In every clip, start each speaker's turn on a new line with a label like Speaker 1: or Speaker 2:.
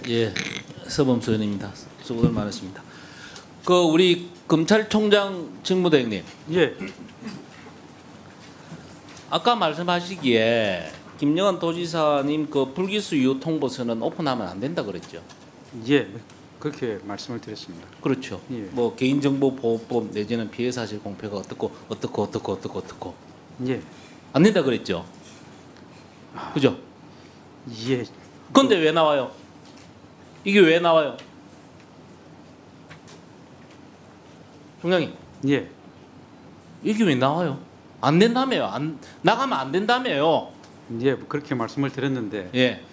Speaker 1: 예, 서범수 의원입니다. 수고들 많으십니다. 그 우리 검찰총장 직무대행님.
Speaker 2: 예.
Speaker 1: 아까 말씀하시기에 김영환 도지사님 그 불기소 이후 통보서는 오픈하면 안 된다 그랬죠.
Speaker 2: 예. 그렇게 말씀을 드렸습니다.
Speaker 1: 그렇죠.
Speaker 2: 예.
Speaker 1: 뭐 개인정보보호법 내지는 피해사실 공표가 어떻고
Speaker 2: 예.
Speaker 1: 안 된다 그랬죠. 그죠?
Speaker 2: 예.
Speaker 1: 근데 왜 나와요? 이게 왜 나와요? 총장님.
Speaker 2: 예.
Speaker 1: 이게 왜 나와요? 안 된다며요. 안 나가면 안 된다며요.
Speaker 2: 예. 뭐 그렇게 말씀을 드렸는데
Speaker 1: 예.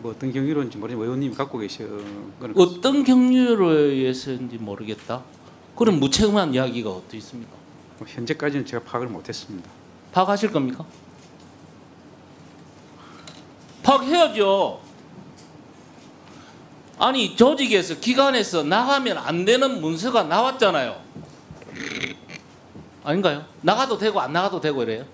Speaker 2: 뭐 어떤 경위로인지 모르지만 의원님이 갖고 계신 거는
Speaker 1: 어떤 경유로 의해서인지 모르겠다. 그럼 무책임한 이야기가 어디 있습니까?
Speaker 2: 현재까지는 제가 파악을 못했습니다.
Speaker 1: 파악하실 겁니까? 파악해야죠. 아니 조직에서 기관에서 나가면 안 되는 문서가 나왔잖아요. 아닌가요? 나가도 되고 안 나가도 되고 이래요.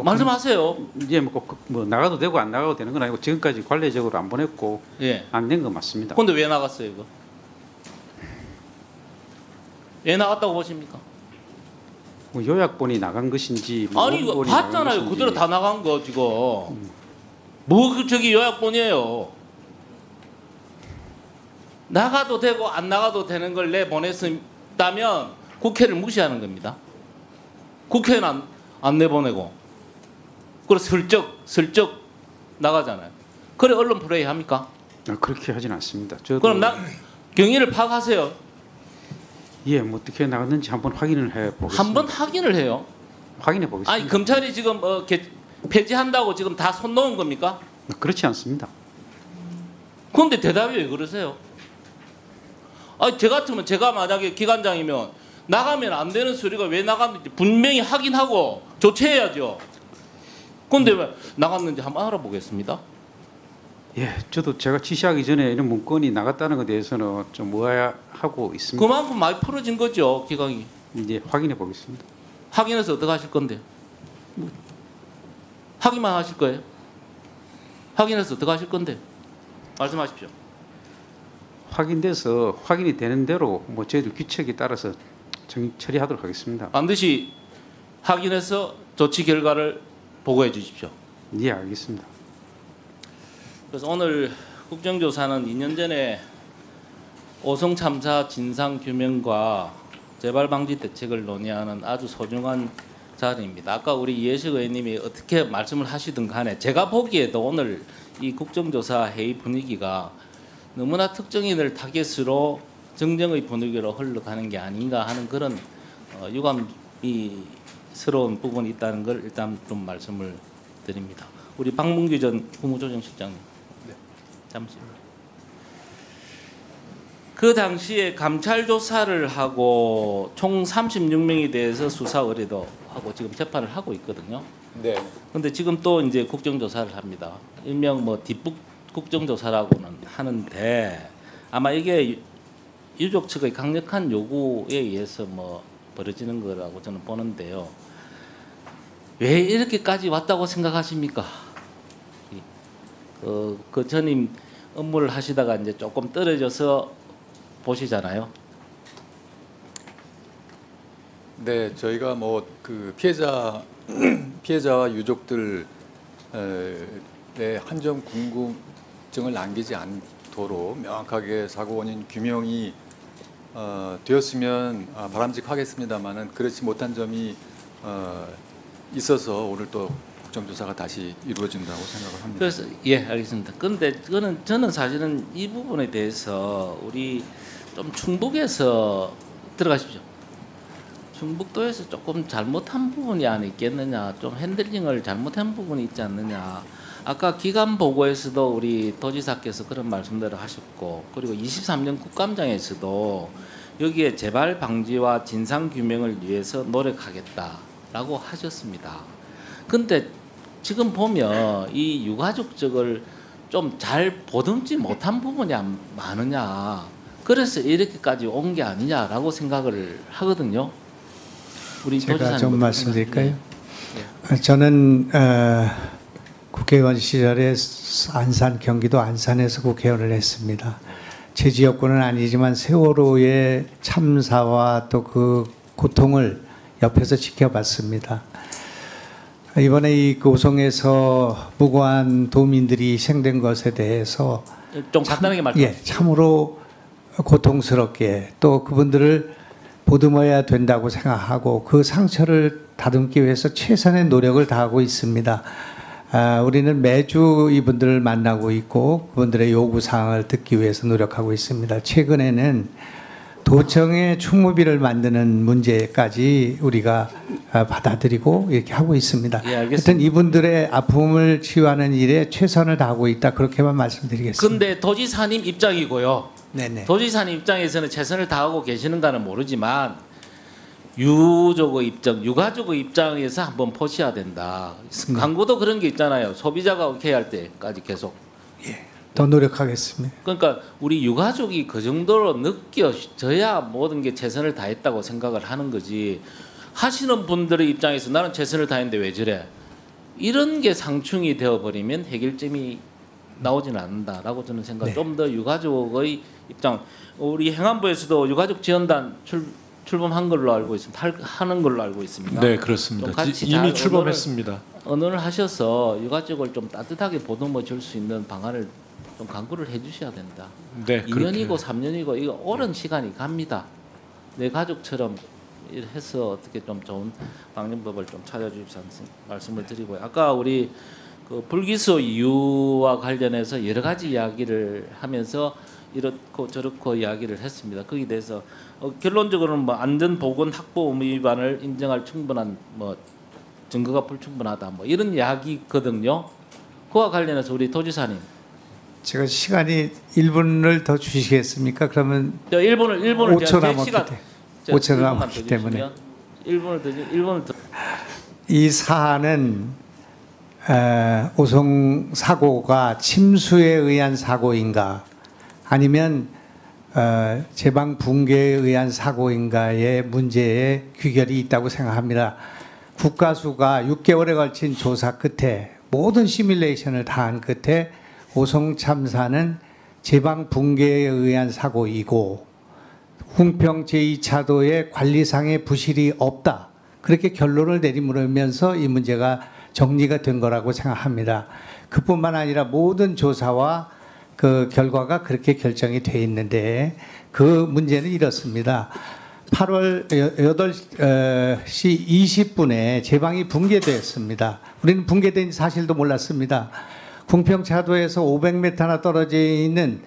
Speaker 1: 말씀하세요.
Speaker 2: 예, 뭐 나가도 되고 안 나가도 되는 건 아니고 지금까지 관례적으로 안 보냈고
Speaker 1: 예.
Speaker 2: 안 된 건 맞습니다.
Speaker 1: 근데 왜 나갔어요 이거? 왜 나갔다고 보십니까?
Speaker 2: 뭐 요약본이 나간 것인지 뭐
Speaker 1: 아니 이거
Speaker 2: 원본이 나간
Speaker 1: 봤잖아요.
Speaker 2: 것인지.
Speaker 1: 그대로 다 나간 거 지금. 뭐 저기 요약본이에요. 나가도 되고 안 나가도 되는 걸 내보냈다면 국회를 무시하는 겁니다. 국회는 안 내보내고 그래서 슬쩍 나가잖아요. 그래 언론 플레이 합니까?
Speaker 2: 그렇게 하진 않습니다. 저도
Speaker 1: 그럼 경위를 파악하세요.
Speaker 2: 예, 뭐 어떻게 나갔는지 한번 확인을 해 보겠습니다.
Speaker 1: 한번 확인을 해요.
Speaker 2: 확인해 보겠습니다.
Speaker 1: 아니 검찰이 지금 폐지한다고 지금 다 손 놓은 겁니까?
Speaker 2: 그렇지 않습니다.
Speaker 1: 그런데 대답이 왜 그러세요? 아니 저 같으면 제가 만약에 기관장이면 나가면 안 되는 소리가 왜 나갔는지 분명히 확인하고 조치해야죠. 그런데 왜 나갔는지 한번 알아보겠습니다.
Speaker 2: 예, 저도 제가 지시하기 전에 이런 문건이 나갔다는 것에 대해서는 좀 의아하고 있습니다.
Speaker 1: 그만큼 많이 풀어진 거죠, 기강이.
Speaker 2: 이제 확인해 보겠습니다.
Speaker 1: 확인해서 어떻게 하실 건데요? 확인만 하실 거예요? 확인해서 어떻게 하실 건데요? 말씀하십시오.
Speaker 2: 확인돼서 확인이 되는 대로 뭐 저희들 규칙에 따라서 처리하도록 하겠습니다.
Speaker 1: 반드시 확인해서 조치 결과를 보고해 주십시오.
Speaker 2: 예, 알겠습니다.
Speaker 1: 그래서 오늘 국정조사는 2년 전에 오송 참사 진상 규명과 재발 방지 대책을 논의하는 아주 소중한 자리입니다. 아까 우리 이해식 의원님이 어떻게 말씀을 하시든 간에 제가 보기에도 오늘 이 국정조사 회의 분위기가 너무나 특정인을 타겟으로 정쟁의 분위기로 흘러가는 게 아닌가 하는 그런 유감스러운 부분이 있다는 걸 일단 좀 말씀을 드립니다. 우리 박문규 전 국무조정실장님. 네. 잠시. 그 당시에 감찰 조사를 하고 총 36명에 대해서 수사 의뢰도 하고 지금 재판을 하고 있거든요.
Speaker 3: 네.
Speaker 1: 근데 지금 또 이제 국정조사를 합니다. 일명 뭐 뒷북 국정조사라고는 하는데 아마 이게 유족 측의 강력한 요구에 의해서 뭐 벌어지는 거라고 저는 보는데요. 왜 이렇게까지 왔다고 생각하십니까? 그 전임 업무를 하시다가 이제 조금 떨어져서 보시잖아요.
Speaker 3: 네, 저희가 뭐 그 피해자와 유족들의 한 점 궁금증을 남기지 않도록 명확하게 사고 원인 규명이 되었으면 바람직하겠습니다만은 그렇지 못한 점이 있어서 오늘 또 국정조사가 다시 이루어진다고 생각을 합니다.
Speaker 1: 그래서 예, 알겠습니다. 그런데 저는 사실은 이 부분에 대해서 우리 좀 충북에서 들어가십시오. 충북도에서 조금 잘못한 부분이 안에 있겠느냐, 좀 핸들링을 잘못한 부분이 있지 않느냐. 아까 기간 보고에서도 우리 도지사께서 그런 말씀들을 하셨고, 그리고 23년 국감장에서도 여기에 재발 방지와 진상 규명을 위해서 노력하겠다라고 하셨습니다. 근데 지금 보면 이 유가족 쪽을 좀 잘 보듬지 못한 부분이 많으냐. 그래서 이렇게까지 온 게 아니냐라고 생각을 하거든요. 우리
Speaker 4: 제가
Speaker 1: 도지사님
Speaker 4: 좀
Speaker 1: 어떻게
Speaker 4: 말씀드릴까요?
Speaker 1: 생각하세요?
Speaker 4: 저는 국회의원 시절에 안산 경기도 안산에서 국회의원을 했습니다. 제 지역구는 아니지만 세월호의 참사와 또 그 고통을 옆에서 지켜봤습니다. 이번에 이 고성에서 무고한 도민들이 희생된 것에 대해서
Speaker 1: 좀 간단하게 말씀.
Speaker 4: 예, 참으로 고통스럽게 또 그분들을 보듬어야 된다고 생각하고 그 상처를 다듬기 위해서 최선의 노력을 다하고 있습니다. 우리는 매주 이분들을 만나고 있고 그분들의 요구사항을 듣기 위해서 노력하고 있습니다. 최근에는 도청의 충무비를 만드는 문제까지 우리가 받아들이고 이렇게 하고 있습니다.
Speaker 1: 예, 알겠습니다.
Speaker 4: 하여튼 이분들의 아픔을 치유하는 일에 최선을 다하고 있다. 그렇게만 말씀드리겠습니다.
Speaker 1: 근데 도지사님 입장이고요.
Speaker 4: 네네.
Speaker 1: 도지사님 입장에서는 최선을 다하고 계시는가는 모르지만 유족의 입장, 유가족의 입장에서 한번 보셔야 된다. 광고도 그런 게 있잖아요. 소비자가 오케이 할 때까지 계속.
Speaker 4: 더 노력하겠습니다.
Speaker 1: 그러니까 우리 유가족이 그 정도로 느껴져야 모든 게 최선을 다했다고 생각을 하는 거지. 하시는 분들의 입장에서 나는 최선을 다했는데 왜 저래? 이런 게 상충이 되어버리면 해결점이 나오지는 않는다라고 저는 생각.
Speaker 4: 네.
Speaker 1: 좀 더 유가족의 입장. 우리 행안부에서도 유가족 지원단 출범한 걸로 알고 있습니다. 하는 걸로 알고 있습니다.
Speaker 5: 네, 그렇습니다.
Speaker 1: 좀 같이
Speaker 5: 이미
Speaker 1: 잘
Speaker 5: 출범했습니다.
Speaker 1: 언어를 하셔서 유가족을 좀 따뜻하게 보듬어 줄 수 있는 방안을 좀 강구를 해주셔야 된다.
Speaker 5: 네,
Speaker 1: 2년이고 3년이고 이거 오랜 시간이 갑니다. 내 가족처럼 해서 어떻게 좀 좋은 방역법을 좀 찾아주십사 말씀을 드리고요. 아까 우리 그 불기소 이유와 관련해서 여러 가지 이야기를 하면서 이렇고 저렇고 이야기를 했습니다. 거기에 대해서 결론적으로는 뭐 안전 보건 확보 의무 위반을 인정할 충분한 뭐 증거가 불충분하다 뭐 이런 이야기거든요. 그와 관련해서 우리 도지사님
Speaker 4: 제가 시간이 1분을 더 주시겠습니까? 그러면
Speaker 1: 저 1분을
Speaker 4: 5초 남았기 때문에
Speaker 1: 1분을 더
Speaker 4: 이 사안은 오송 사고가 침수에 의한 사고인가 아니면 제방 붕괴에 의한 사고인가의 문제에 귀결이 있다고 생각합니다. 국가수가 6개월에 걸친 조사 끝에 모든 시뮬레이션을 다 한 끝에 오송 참사는 제방 붕괴에 의한 사고이고 궁평 제2차도의 관리상의 부실이 없다. 그렇게 결론을 내리면서 이 문제가 정리가 된 거라고 생각합니다. 그뿐만 아니라 모든 조사와 그 결과가 그렇게 결정이 돼 있는데 그 문제는 이렇습니다. 8월 8시 20분에 제방이 붕괴됐습니다. 우리는 붕괴된 사실도 몰랐습니다. 궁평차도에서 500m나 떨어져 있는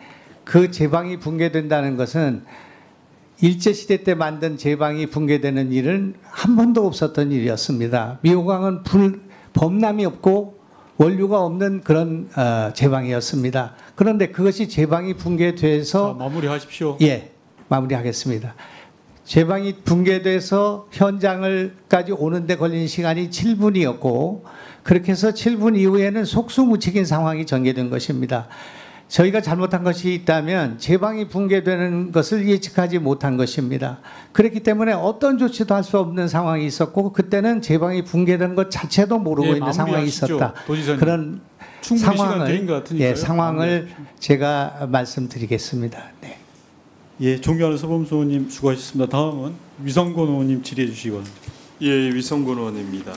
Speaker 4: 그 제방이 붕괴된다는 것은 일제시대 때 만든 제방이 붕괴되는 일은 한 번도 없었던 일이었습니다. 미호강은 범람이 없고 원료가 없는 그런 제방이었습니다. 그런데 그것이 제방이 붕괴돼서
Speaker 5: 마무리하십시오.
Speaker 4: 예, 마무리하겠습니다. 제방이 붕괴돼서 현장을까지 오는데 걸린 시간이 7분이었고 그렇게 해서 7분 이후에는 속수무책인 상황이 전개된 것입니다. 저희가 잘못한 것이 있다면 제방이 붕괴되는 것을 예측하지 못한 것입니다. 그렇기 때문에 어떤 조치도 할 수 없는 상황이 있었고 그때는 제방이 붕괴되는 것 자체도 모르고 있는 상황이 있었다.
Speaker 5: 도지사님.
Speaker 4: 그런
Speaker 5: 충분히 시간 드린 것 같으니까요.
Speaker 4: 예, 상황을 제가 말씀드리겠습니다. 네.
Speaker 6: 예, 존경하는 서범수 의원님 수고하셨습니다. 다음은 위성곤 의원님 질의해 주시기 바랍니다.
Speaker 7: 예, 위성곤 의원입니다.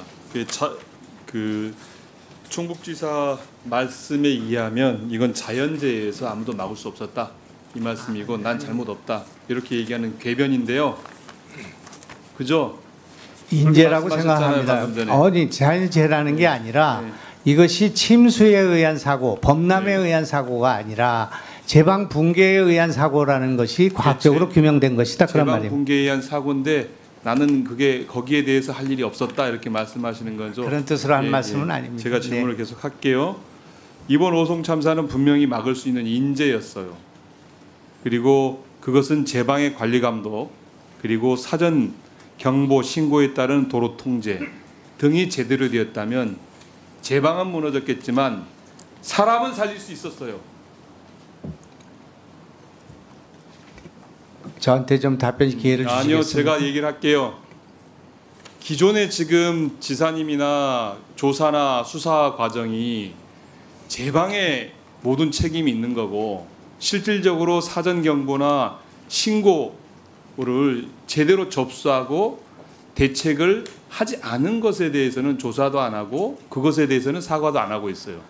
Speaker 7: 충북지사 말씀에 의하면 이건 자연재해에서 아무도 막을 수 없었다 이 말씀이고 난 잘못 없다 이렇게 얘기하는 궤변인데요. 그죠?
Speaker 4: 인재라고
Speaker 7: 말씀하셨잖아요, 방금
Speaker 4: 생각합니다.
Speaker 7: 전에.
Speaker 4: 아니 자연재해라는 게 아니라
Speaker 7: 네.
Speaker 4: 이것이 침수에 의한 사고, 범람에 의한 사고가 아니라 제방 붕괴에 의한 사고라는 것이 과학적으로 규명된 것이다 그런
Speaker 7: 제방
Speaker 4: 말입니다.
Speaker 7: 붕괴에 의한 사고인데 나는 그게 거기에 대해서 할 일이 없었다 이렇게 말씀하시는 거죠.
Speaker 4: 그런 뜻으로 한
Speaker 7: 예,
Speaker 4: 말씀은
Speaker 7: 예.
Speaker 4: 아닙니다.
Speaker 7: 제가 질문을
Speaker 4: 네.
Speaker 7: 계속 할게요. 이번 오송 참사는 분명히 막을 수 있는 인재였어요. 그리고 그것은 제방의 관리 감독 그리고 사전 경보 신고에 따른 도로 통제 등이 제대로 되었다면 제방은 무너졌겠지만 사람은 살릴 수 있었어요.
Speaker 4: 저한테 좀 답변 기회를 주시겠습니까?
Speaker 7: 아니요, 제가 얘기를 할게요. 기존에 지금 지사님이나 조사나 수사 과정이 제방에 모든 책임이 있는 거고 실질적으로 사전 경보나 신고를 제대로 접수하고 대책을 하지 않은 것에 대해서는 조사도 안 하고 그것에 대해서는 사과도 안 하고 있어요.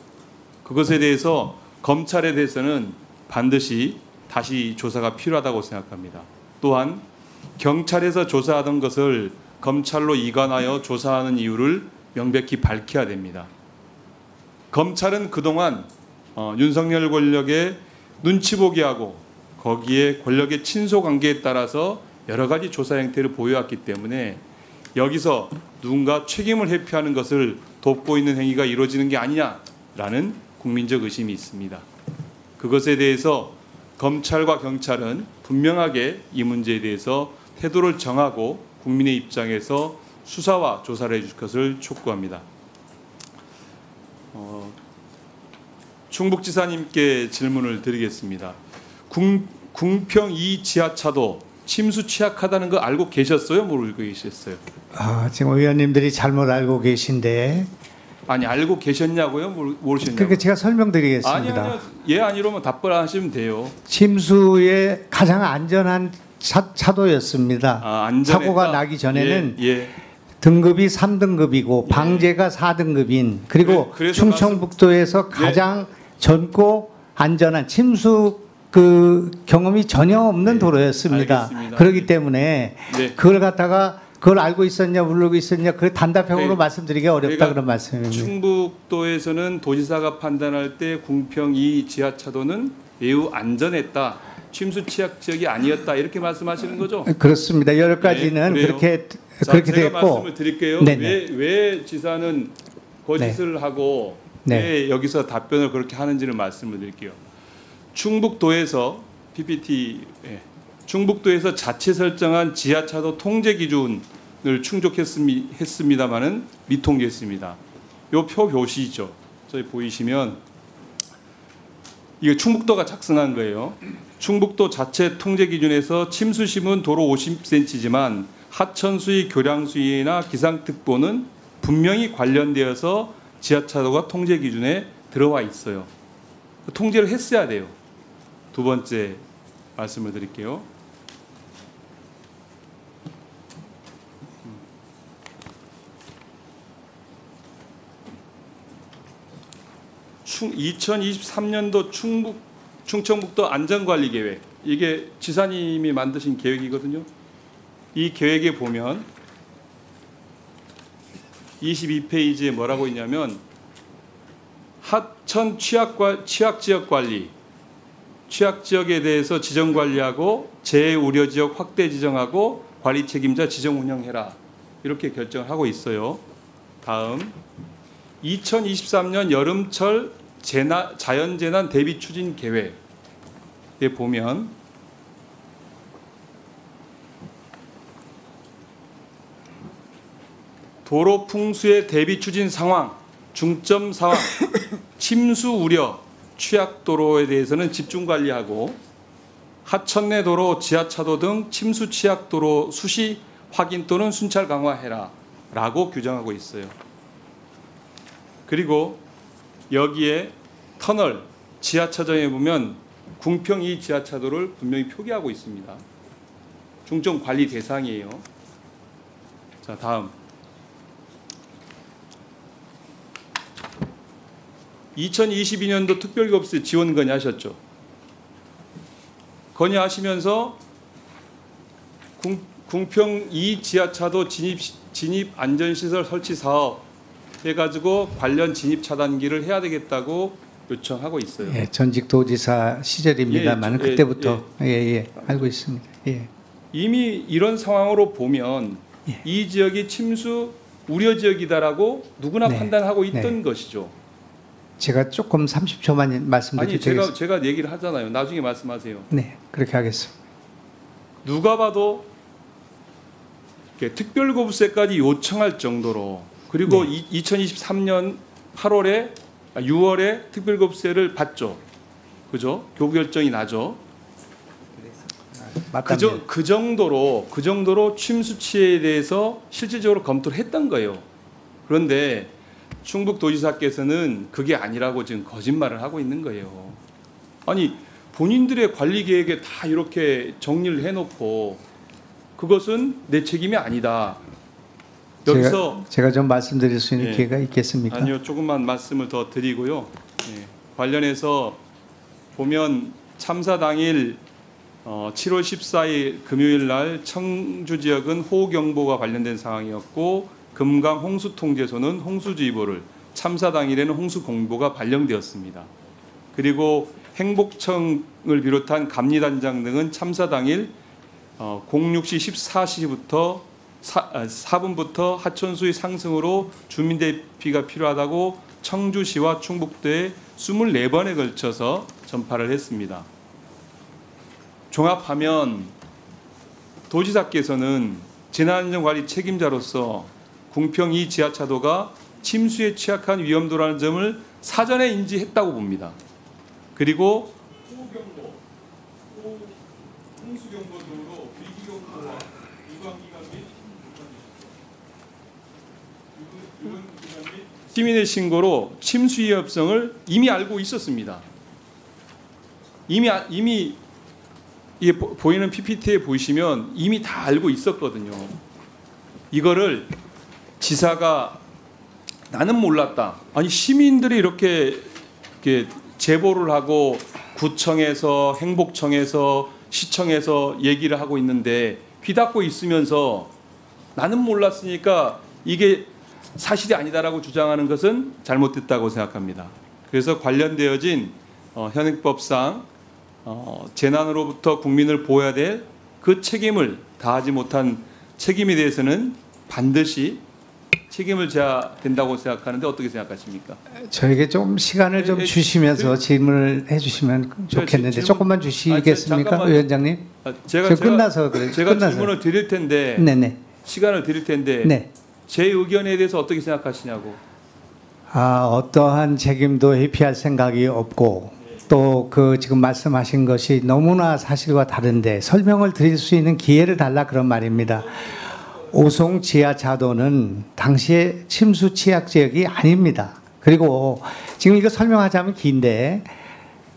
Speaker 7: 그것에 대해서 검찰에 대해서는 반드시 다시 조사가 필요하다고 생각합니다. 또한 경찰에서 조사하던 것을 검찰로 이관하여 조사하는 이유를 명백히 밝혀야 됩니다. 검찰은 그동안 윤석열 권력의 눈치 보기 하고 거기에 권력의 친소 관계에 따라서 여러 가지 조사 행태를 보여왔기 때문에 여기서 누군가 책임을 회피하는 것을 돕고 있는 행위가 이루어지는 게 아니냐라는 국민적 의심이 있습니다. 그것에 대해서 검찰과 경찰은 분명하게 이 문제에 대해서 태도를 정하고 국민의 입장에서 수사와 조사를 해줄 것을 촉구합니다. 충북지사님께 질문을 드리겠습니다. 궁평 2 지하차도 침수 취약하다는 거 알고 계셨어요? 모르고 계셨어요?
Speaker 4: 지금 의원님들이 잘못 알고 계신데.
Speaker 7: 아니 알고 계셨냐고요? 모르셨냐고요?
Speaker 4: 그러니까 제가 설명드리겠습니다.
Speaker 7: 아니요. 예 아니로면 답변하시면 돼요.
Speaker 4: 침수의 가장 안전한 차도였습니다.
Speaker 7: 안전했다?
Speaker 4: 사고가 나기 전에는
Speaker 7: 예.
Speaker 4: 등급이 3등급이고 방제가 4등급인 그리고
Speaker 7: 그래서
Speaker 4: 충청북도에서 가장 젊고 안전한 침수 그 경험이 전혀 없는 도로였습니다.
Speaker 7: 알겠습니다.
Speaker 4: 그렇기 때문에
Speaker 7: 네.
Speaker 4: 그걸 갖다가 그걸 알고 있었냐 모르고 있었냐 그 단답형으로 말씀드리기 어렵다
Speaker 7: 그러니까
Speaker 4: 그런 말씀입니다.
Speaker 7: 충북도에서는 도지사가 판단할 때 궁평 2 지하차도는 매우 안전했다. 침수 취약 지역이 아니었다. 이렇게 말씀하시는 거죠?
Speaker 4: 그렇습니다. 여러 가지는
Speaker 7: 네,
Speaker 4: 그렇게
Speaker 7: 제가
Speaker 4: 됐고
Speaker 7: 말씀을 드릴게요. 왜 지사는 거짓을 하고 왜 여기서 답변을 그렇게 하는지를 말씀을 드릴게요. 충북도에서 PPT 충북도에서 자체 설정한 지하차도 통제 기준을 충족했습니다마는 미통제했습니다. 요 표 보시죠. 저희 보이시면 이게 충북도가 작성한 거예요. 충북도 자체 통제 기준에서 침수심은 도로 50cm지만 하천수위, 교량수위나 기상특보는 분명히 관련되어서 지하차도가 통제 기준에 들어와 있어요. 통제를 했어야 돼요. 두 번째 말씀을 드릴게요. 2023년도 충청북도 안전관리계획, 이게 지사님이 만드신 계획이거든요. 이 계획에 보면 22페이지에 뭐라고 있냐면 하천 취약지역 관리, 취약지역에 대해서 지정관리하고 재우려지역 확대 지정하고 관리 책임자 지정 운영해라, 이렇게 결정을 하고 있어요. 다음 2023년 여름철 자연재난 대비 추진 계획에 보면 도로 풍수의 대비 추진 상황, 중점 상황, 침수 우려, 취약도로에 대해서는 집중 관리하고 하천내 도로, 지하차도 등 침수 취약도로 수시 확인 또는 순찰 강화해라 라고 규정하고 있어요. 그리고 여기에 터널, 지하차도에 보면 궁평 2 지하차도를 분명히 표기하고 있습니다. 중점 관리 대상이에요. 자, 다음 2022년도 특별급수 지원 건의하셨죠. 건의하시면서 궁평 2 지하차도 진입 안전시설 설치 사업 해가지고 관련 진입 차단기를 해야 되겠다고 요청하고 있어요.
Speaker 4: 예, 전직 도지사 시절입니다만 그때부터 알고 있습니다. 예.
Speaker 7: 이미 이런 상황으로 보면 이 지역이 침수 우려 지역이다라고 누구나 판단하고 있던 것이죠.
Speaker 4: 제가 조금 30초만 말씀드리겠습니다.
Speaker 7: 아니 제가 얘기를 하잖아요. 나중에 말씀하세요.
Speaker 4: 네, 그렇게 하겠습니다.
Speaker 7: 누가 봐도 특별고부세까지 요청할 정도로, 그리고 2023년 6월에 특별고부세를 받죠. 그죠? 교부 결정이 나죠. 그 정도로 침수치에 대해서 실질적으로 검토를 했던 거예요. 그런데 충북도지사께서는 그게 아니라고 지금 거짓말을 하고 있는 거예요. 아니 본인들의 관리 계획에 다 이렇게 정리를 해놓고 그것은 내 책임이 아니다. 여기서
Speaker 4: 제가 좀 말씀드릴 수 있는
Speaker 7: 예.
Speaker 4: 기회가 있겠습니까?
Speaker 7: 아니요, 조금만 말씀을 더 드리고요. 예, 관련해서 보면 참사 당일 7월 14일 금요일 날 청주 지역은 호우 경보가 관련된 상황이었고 금강 홍수 통제소는 홍수주의보를 참사 당일에는 홍수 공보가 발령되었습니다. 그리고 행복청을 비롯한 감리단장 등은 참사 당일 06시 14시부터 4분부터 하천수의 상승으로 주민 대피가 필요하다고 청주시와 충북도에 24번에 걸쳐서 전파를 했습니다. 종합하면 도지사께서는 재난안전관리 책임자로서 궁평 2 지하차도가 침수에 취약한 위험도라는 점을 사전에 인지했다고 봅니다. 그리고 호우경보, 홍수경보 등으로 위기경보와 유관기관 및 시민의 신고로 침수 위험성을 이미 알고 있었습니다. 이미 이게 보이는 PPT에 보시면 이미 다 알고 있었거든요. 이거를 지사가 나는 몰랐다. 아니 시민들이 이렇게 제보를 하고 구청에서 행복청에서 시청에서 얘기를 하고 있는데 귀 닫고 있으면서 나는 몰랐으니까 이게 사실이 아니다라고 주장하는 것은 잘못됐다고 생각합니다. 그래서 관련되어진 현행법상 재난으로부터 국민을 보호해야 될 그 책임을 다하지 못한 책임에 대해서는 반드시 책임을 져야 된다고 생각하는데 어떻게 생각하십니까?
Speaker 4: 저에게 좀 시간을 좀 주시면서 질문을 해주시면 좋겠는데 조금만 주시겠습니까,
Speaker 7: 잠깐만요.
Speaker 4: 위원장님?
Speaker 7: 제가
Speaker 4: 끝나서 그래요.
Speaker 7: 제가
Speaker 4: 끝나서.
Speaker 7: 질문을 드릴 텐데
Speaker 4: 네네.
Speaker 7: 시간을 드릴 텐데
Speaker 4: 네.
Speaker 7: 제 의견에 대해서 어떻게 생각하시냐고.
Speaker 4: 어떠한 책임도 회피할 생각이 없고 또 그 지금 말씀하신 것이 너무나 사실과 다른데 설명을 드릴 수 있는 기회를 달라 그런 말입니다. 오송 지하차도는 당시에 침수 취약 지역이 아닙니다. 그리고 지금 이거 설명하자면 긴데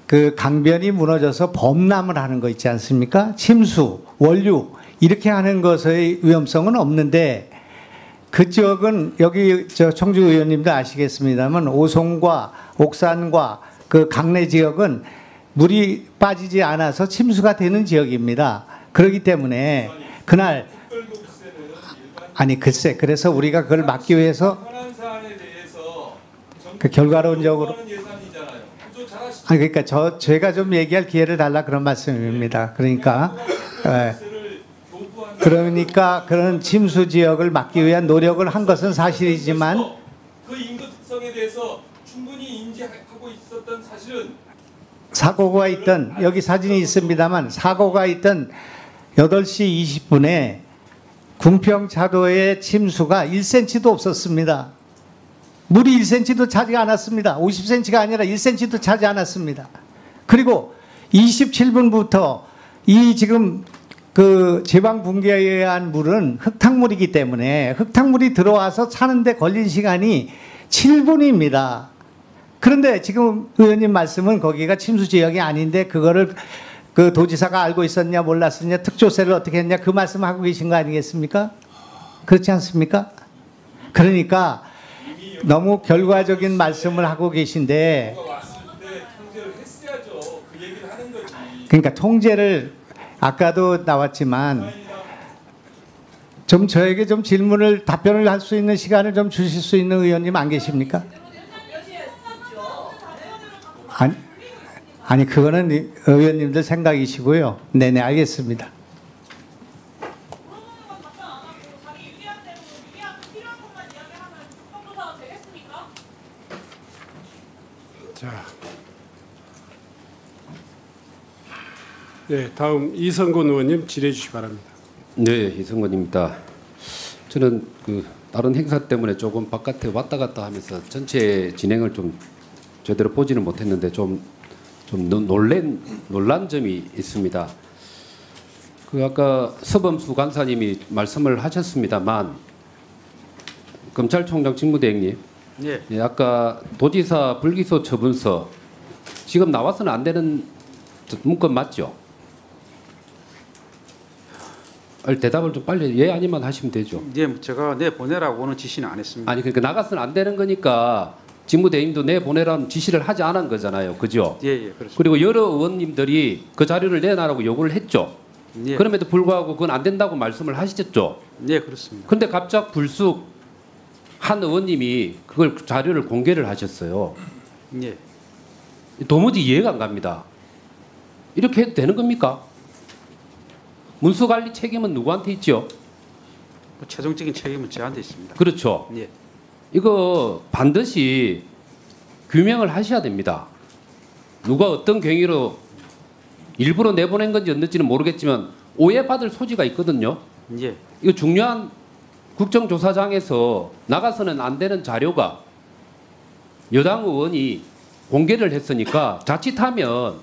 Speaker 4: 그 강변이 무너져서 범람을 하는 거 있지 않습니까? 침수, 원류 이렇게 하는 것의 위험성은 없는데 그 지역은 여기 청주 의원님도 아시겠습니다만 오송과 옥산과 그 강내 지역은 물이 빠지지 않아서 침수가 되는 지역입니다. 그렇기 때문에 그날 아니 글쎄 그래서 우리가 그걸 막기 위해서 그 결과론적으로 아니 그러니까 제가 좀 얘기할 기회를 달라 그런 말씀입니다. 그러니까 그런 침수 지역을 막기 위한 노력을 한 것은 사실이지만
Speaker 7: 그 인구 특성에 대해서 충분히 인지하고 있었던 사실은
Speaker 4: 사고가 있던 여기 사진이 있습니다만 사고가 있던 8시 20분에 궁평차도의 침수가 1cm도 없었습니다. 물이 1cm도 차지 않았습니다. 50cm가 아니라 1cm도 차지 않았습니다. 그리고 27분부터 이 지금 그 제방 붕괴에 의한 물은 흙탕물이기 때문에 흙탕물이 들어와서 차는데 걸린 시간이 7분입니다. 그런데 지금 의원님 말씀은 거기가 침수 지역이 아닌데 그거를 그 도지사가 알고 있었냐 몰랐었냐 특조세를 어떻게 했냐 그 말씀하고 계신 거 아니겠습니까? 그렇지 않습니까? 그러니까 너무 결과적인 말씀을 하고 계신데 그러니까 통제를 아까도 나왔지만 좀 저에게 좀 질문을 답변을 할 수 있는 시간을 좀 주실 수 있는 의원님 안 계십니까? 아니 그거는 의원님들 생각이시고요. 네네 알겠습니다.
Speaker 5: 자, 네, 다음 이성근 의원님 질의해 주시기 바랍니다.
Speaker 8: 네, 이성근입니다. 저는 그 다른 행사 때문에 조금 바깥에 왔다 갔다 하면서 전체 진행을 좀 제대로 보지는 못했는데 좀 놀란 점이 있습니다. 그 아까 서범수 간사님이 말씀을 하셨습니다만 검찰총장 직무대행님
Speaker 2: 예.
Speaker 8: 예, 아까 도지사 불기소 처분서 지금 나와서는 안 되는 문건 맞죠? 대답을 좀 빨리 예 아니면 하시면 되죠.
Speaker 2: 예, 제가 내 보내라고는 지시는 안 했습니다.
Speaker 8: 아니 그러니까 나가서는 안 되는 거니까 직무대행도 내 보내라는 지시를 하지 않은 거잖아요. 그죠?
Speaker 2: 예, 예, 그렇습니다.
Speaker 8: 그리고 여러 의원님들이 그 자료를 내놔라고 요구를 했죠.
Speaker 2: 예,
Speaker 8: 그럼에도 불구하고 그건 안 된다고 말씀을 하시죠.
Speaker 2: 예, 그렇습니다.
Speaker 8: 근데 갑작 불쑥 한 의원님이 그걸 자료를 공개를 하셨어요.
Speaker 2: 예,
Speaker 8: 도무지 이해가 안 갑니다. 이렇게 해도 되는 겁니까? 문수관리 책임은 누구한테 있죠?
Speaker 2: 뭐 최종적인 책임은 저한테 있습니다.
Speaker 8: 그렇죠.
Speaker 2: 예,
Speaker 8: 이거 반드시 규명을 하셔야 됩니다. 누가 어떤 경위로 일부러 내보낸 건지 어떤지는 모르겠지만 오해받을 소지가 있거든요.
Speaker 2: 예,
Speaker 8: 이거 중요한 국정조사장에서 나가서는 안 되는 자료가 여당 의원이 공개를 했으니까 자칫하면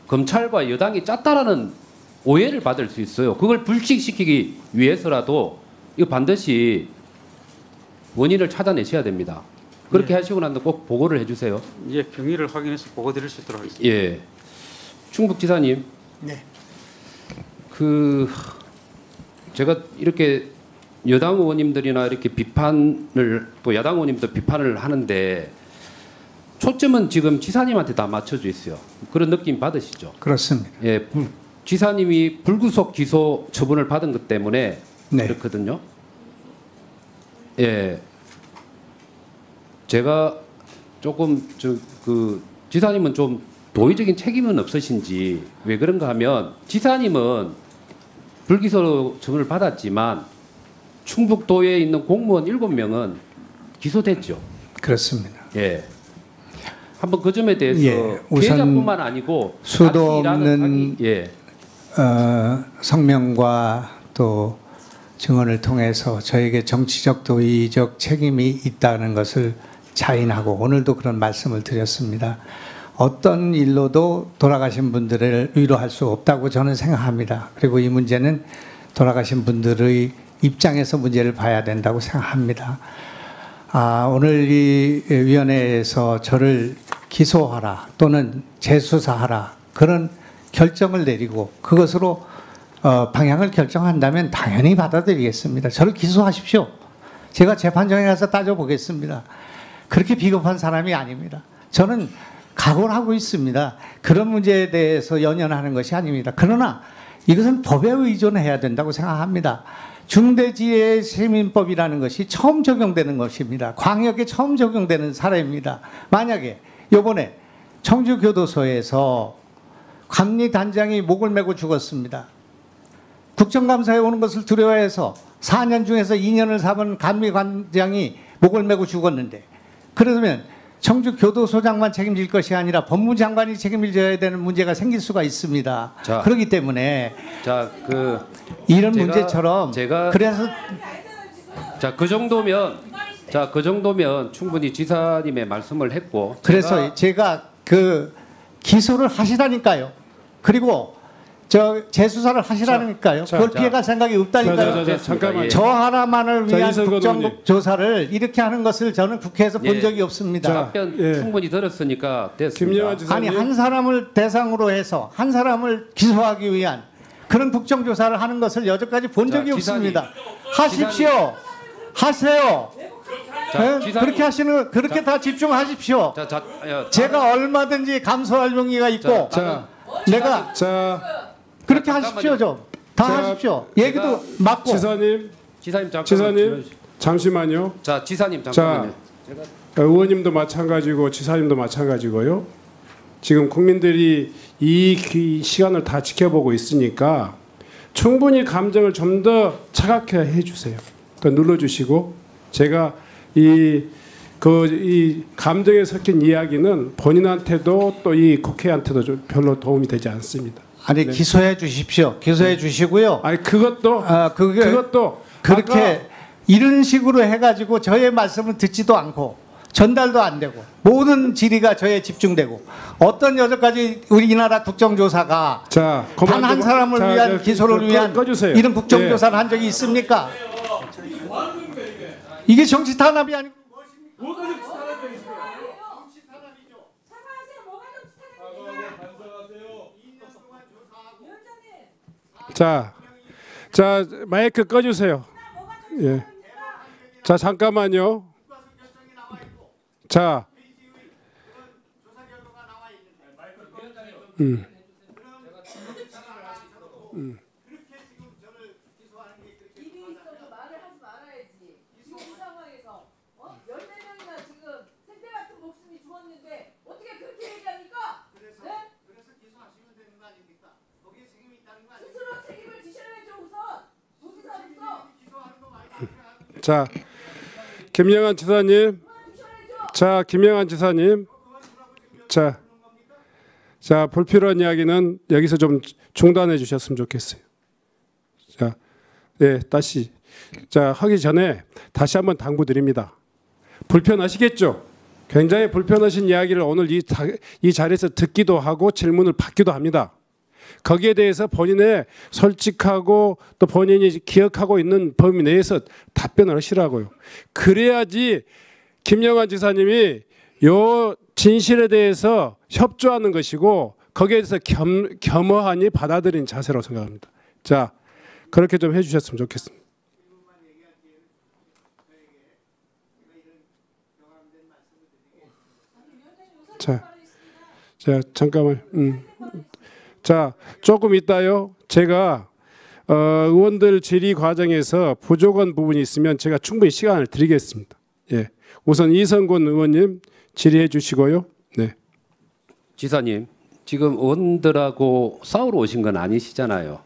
Speaker 8: 검찰과 여당이 짰다라는 오해를 받을 수 있어요. 그걸 불식시키기 위해서라도 이거 반드시 원인을 찾아내셔야 됩니다. 그렇게 하시고 난 뒤에 꼭 보고를 해주세요.
Speaker 2: 예, 경위를 확인해서 보고 드릴 수 있도록 하겠습니다.
Speaker 8: 예, 충북지사님.
Speaker 4: 네.
Speaker 8: 제가 이렇게 여당 의원님들이나 이렇게 비판을 또 야당 의원님도 비판을 하는데 초점은 지금 지사님한테 다 맞춰져 있어요. 그런 느낌 받으시죠?
Speaker 4: 그렇습니다.
Speaker 8: 예, 지사님이 불구속 기소 처분을 받은 것 때문에
Speaker 4: 네.
Speaker 8: 그렇거든요. 예, 제가 조금 지사님은 좀 도의적인 책임은 없으신지 왜 그런가 하면 지사님은 불기소 처분을 받았지만 충북도에 있는 공무원 7명은 기소됐죠.
Speaker 4: 그렇습니다.
Speaker 8: 예. 한번 그 점에 대해서
Speaker 4: 예, 우선
Speaker 8: 피해자뿐만 아니고
Speaker 4: 수도
Speaker 8: 같이 일하는
Speaker 4: 없는
Speaker 8: 예.
Speaker 4: 성명과 또 증언을 통해서 저에게 정치적 도의적 책임이 있다는 것을 자인하고 오늘도 그런 말씀을 드렸습니다. 어떤 일로도 돌아가신 분들을 위로할 수 없다고 저는 생각합니다. 그리고 이 문제는 돌아가신 분들의 입장에서 문제를 봐야 된다고 생각합니다. 오늘 이 위원회에서 저를 기소하라 또는 재수사하라 그런 결정을 내리고 그것으로 방향을 결정한다면 당연히 받아들이겠습니다. 저를 기소하십시오. 제가 재판정에 가서 따져보겠습니다. 그렇게 비겁한 사람이 아닙니다. 저는 각오를 하고 있습니다. 그런 문제에 대해서 연연하는 것이 아닙니다. 그러나 이것은 법에 의존해야 된다고 생각합니다. 중대지혜시민법이라는 것이 처음 적용되는 것입니다. 광역에 처음 적용되는 사례입니다. 만약에 이번에 청주교도소에서 감리단장이 목을 메고 죽었습니다. 국정감사에 오는 것을 두려워해서 4년 중에서 2년을 사본 감리관장이 목을 메고 죽었는데 그러면 청주교도소장만 책임질 것이 아니라 법무장관이 책임을 져야 되는 문제가 생길 수가 있습니다.
Speaker 8: 자,
Speaker 4: 그렇기 때문에
Speaker 8: 제가
Speaker 4: 이런 문제처럼 그래서
Speaker 8: 그 정도면 충분히 지사님의 말씀을 했고
Speaker 4: 그래서 제가 그 기소를 하시라니까요. 그리고 재수사를 하시라니까요. 그걸 피해갈 생각이 없다니까요.
Speaker 5: 잠깐만요.
Speaker 4: 저 하나만을 위한
Speaker 5: 이성근
Speaker 4: 국정조사를 이렇게 하는 것을 저는 국회에서 본 적이 없습니다.
Speaker 8: 답변 충분히 들었으니까 됐습니다.
Speaker 5: 김영환 지사님.
Speaker 4: 아니 한 사람을 대상으로 해서 한 사람을 기소하기 위한 그런 국정조사를 하는 것을 여태까지 본 적이 없습니다. 하십시오. 하세요. 그렇게 다 집중하십시오. 제가 얼마든지 감수할 용의가 있고 내가 그렇게 하십시오. 좀 다 하십시오. 얘기도 맞고.
Speaker 5: 지사님 잠시만요.
Speaker 8: 자, 지사님 잠깐만요.
Speaker 5: 의원님도 마찬가지고 지사님도 마찬가지고요. 지금 국민들이 이 시간을 다 지켜보고 있으니까 충분히 감정을 좀 더 차갑게 해주세요. 더 눌러주시고 제가 이 감정에 섞인 이야기는 본인한테도 또 이 국회한테도 좀 별로 도움이 되지 않습니다.
Speaker 4: 아니
Speaker 5: 네.
Speaker 4: 기소해 주십시오. 기소해 주시고요.
Speaker 5: 아니 그것도
Speaker 4: 그렇게 이런 식으로 해가지고 저의 말씀을 듣지도 않고 전달도 안 되고 모든 질의가 저에 집중되고 어떤 여태까지 우리나라 국정조사가 단 한 사람을 위한 기소를 위한 이런 국정조사를 한 적이 있습니까? 이게 정치 탄압이 아니고
Speaker 7: 뭐가 정치탄압이야 이 새끼야.
Speaker 9: 사과하세요. 뭐가 정치탄압입니까?
Speaker 7: 반성하세요.
Speaker 5: 자 마이크 꺼주세요. 예. 자 잠깐만요. 자.
Speaker 9: 일이 있어도 말을 하지 말아야지. 지금 이 상황에서 14명이나 지금 생태 같은 목숨이 죽었는데 어떻게 그렇게 얘기합니까? 네?
Speaker 10: 그래서 기소하시면 되는 거 아닙니까? 거기에 책임이 있다는 거 아닙니까?
Speaker 9: 스스로 책임을 지셔야죠 우선. 도지사로서.
Speaker 10: 기소하는 거 많이 생각하는
Speaker 5: 자 김영환 지사님. 자 김영환 지사님. 자 불필요한 이야기는 여기서 좀 중단해 주셨으면 좋겠어요. 자, 네 다시 자 하기 전에 다시 한번 당부드립니다. 불편하시겠죠? 굉장히 불편하신 이야기를 오늘 이 자리에서 듣기도 하고 질문을 받기도 합니다. 거기에 대해서 본인의 솔직하고 또 본인이 기억하고 있는 범위 내에서 답변을 하시라고요. 그래야지 김영환 지사님이 요 진실에 대해서 협조하는 것이고 거기에 대해서 겸허하니 받아들인 자세라고 생각합니다. 자, 그렇게 좀 해주셨으면 좋겠습니다. 자 잠깐만. 자, 조금 있다요. 제가 의원들 질의 과정에서 부족한 부분이 있으면 제가 충분히 시간을 드리겠습니다. 예, 우선 이성곤 의원님 질의해 주시고요. 네.
Speaker 8: 지사님, 지금 의원들하고 싸우러 오신 건 아니시잖아요.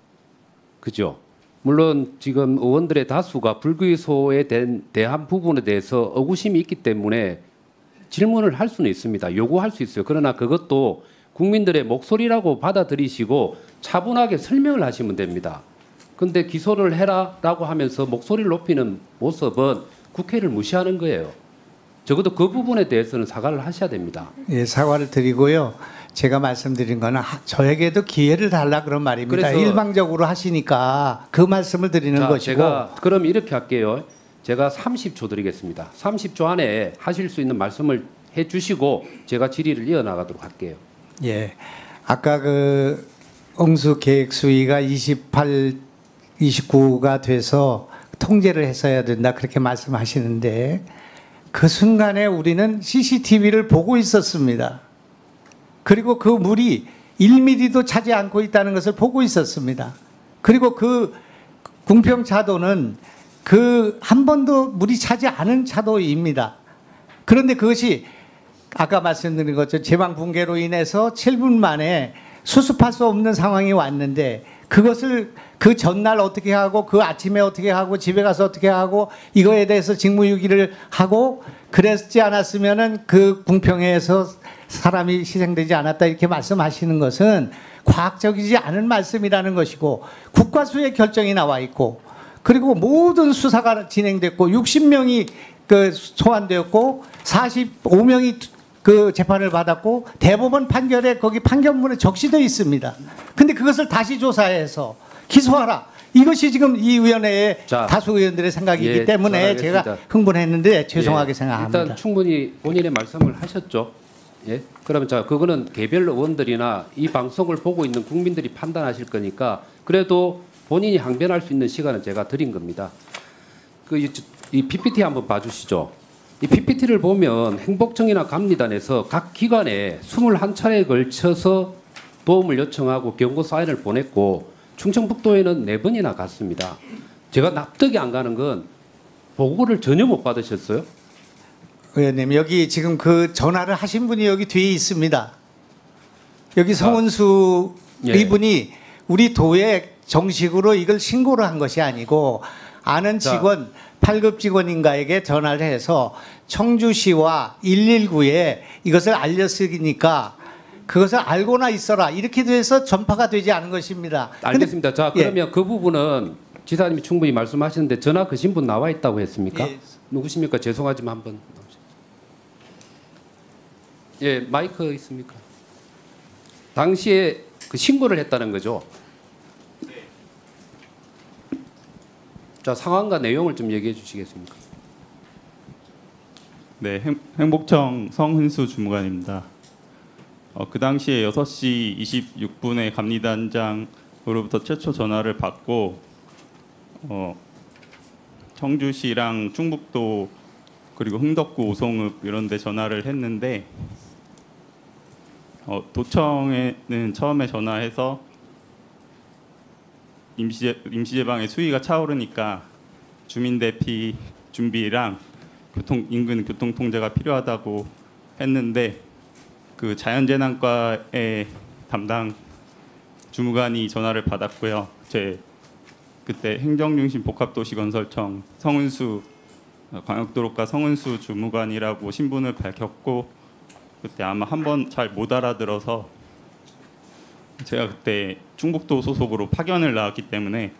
Speaker 8: 그죠? 물론 지금 의원들의 다수가 불기소에 대한 부분에 대해서 의구심이 있기 때문에 질문을 할 수는 있습니다. 요구할 수 있어요. 그러나 그것도 국민들의 목소리라고 받아들이시고 차분하게 설명을 하시면 됩니다. 근데 기소를 해라라고 하면서 목소리를 높이는 모습은 국회를 무시하는 거예요. 적어도 그 부분에 대해서는 사과를 하셔야 됩니다.
Speaker 4: 예, 사과를 드리고요. 제가 말씀드린 거는 저에게도 기회를 달라 그런 말입니다. 일방적으로 하시니까 그 말씀을 드리는 것이고.
Speaker 8: 제가 그럼 이렇게 할게요. 제가 30초 드리겠습니다. 30초 안에 하실 수 있는 말씀을 해주시고 제가 질의를 이어나가도록 할게요.
Speaker 4: 예, 아까 그 응수 계획 수위가 28, 29가 돼서 통제를 했어야 된다 그렇게 말씀하시는데 그 순간에 우리는 CCTV를 보고 있었습니다. 그리고 그 물이 1mm도 차지 않고 있다는 것을 보고 있었습니다. 그리고 그 궁평 차도는 그 한 번도 물이 차지 않은 차도입니다. 그런데 그것이 아까 말씀드린 것처럼 제방 붕괴로 인해서 7분 만에 수습할 수 없는 상황이 왔는데 그것을 그 전날 어떻게 하고 그 아침에 어떻게 하고 집에 가서 어떻게 하고 이거에 대해서 직무유기를 하고 그랬지 않았으면은 그 궁평에서 사람이 희생되지 않았다 이렇게 말씀하시는 것은 과학적이지 않은 말씀이라는 것이고 국과수의 결정이 나와 있고 그리고 모든 수사가 진행됐고 60명이 그 소환되었고 45명이 그 재판을 받았고 대법원 판결에 거기 판결문에 적시되어 있습니다. 근데 그것을 다시 조사해서 기소하라. 이것이 지금 이 위원회의 다수 의원들의 생각이기 때문에 제가 흥분했는데 죄송하게 생각합니다.
Speaker 8: 일단 충분히 본인의 말씀을 하셨죠. 예. 그러면 자 그거는 개별 의원들이나 이 방송을 보고 있는 국민들이 판단하실 거니까 그래도 본인이 항변할 수 있는 시간은 제가 드린 겁니다. 이 PPT 한번 봐주시죠. 이 PPT를 보면 행복청이나 감리단에서 각 기관에 21차례에 걸쳐서 도움을 요청하고 경고 사인을 보냈고 충청북도에는 4번이나 갔습니다. 제가 납득이 안 가는 건 보고를 전혀 못 받으셨어요?
Speaker 4: 의원님 여기 지금 그 전화를 하신 분이 여기 뒤에 있습니다. 여기 성은수 이분이 우리 도에 정식으로 이걸 신고를 한 것이 아니고 아는 직원 8급 직원인가에게 전화를 해서 청주시와 119에 이것을 알렸으니까 그것을 알고나 있어라 이렇게 돼서 전파가 되지 않은 것입니다.
Speaker 8: 알겠습니다. 자 그러면 그 부분은 지사님이 충분히 말씀하시는데 전화 거신 분 나와 있다고 했습니까?
Speaker 4: 예.
Speaker 8: 누구십니까? 죄송하지만 한번 예 마이크 있습니까? 당시에 그 신고를 했다는 거죠. 자 상황과 내용을 좀 얘기해 주시겠습니까?
Speaker 11: 네, 행복청 성흔수 주무관입니다. 그 당시에 6시 26분에 감리단장으로부터 최초 전화를 받고 청주시랑 충북도 그리고 흥덕구 오송읍 이런 데 전화를 했는데 도청에는 처음에 전화해서 임시제방의 수위가 차오르니까 주민 대피 준비랑 인근 교통 통제가 필요하다고 했는데 그 자연재난과의 담당 주무관이 전화를 받았고요. 제 그때 행정중심 복합도시건설청 성은수 광역도로과 성은수 주무관이라고 신분을 밝혔고 그때 아마 한 번 잘 못 알아들어서 제가 그때 충북도 소속으로 파견을 나왔기 때문에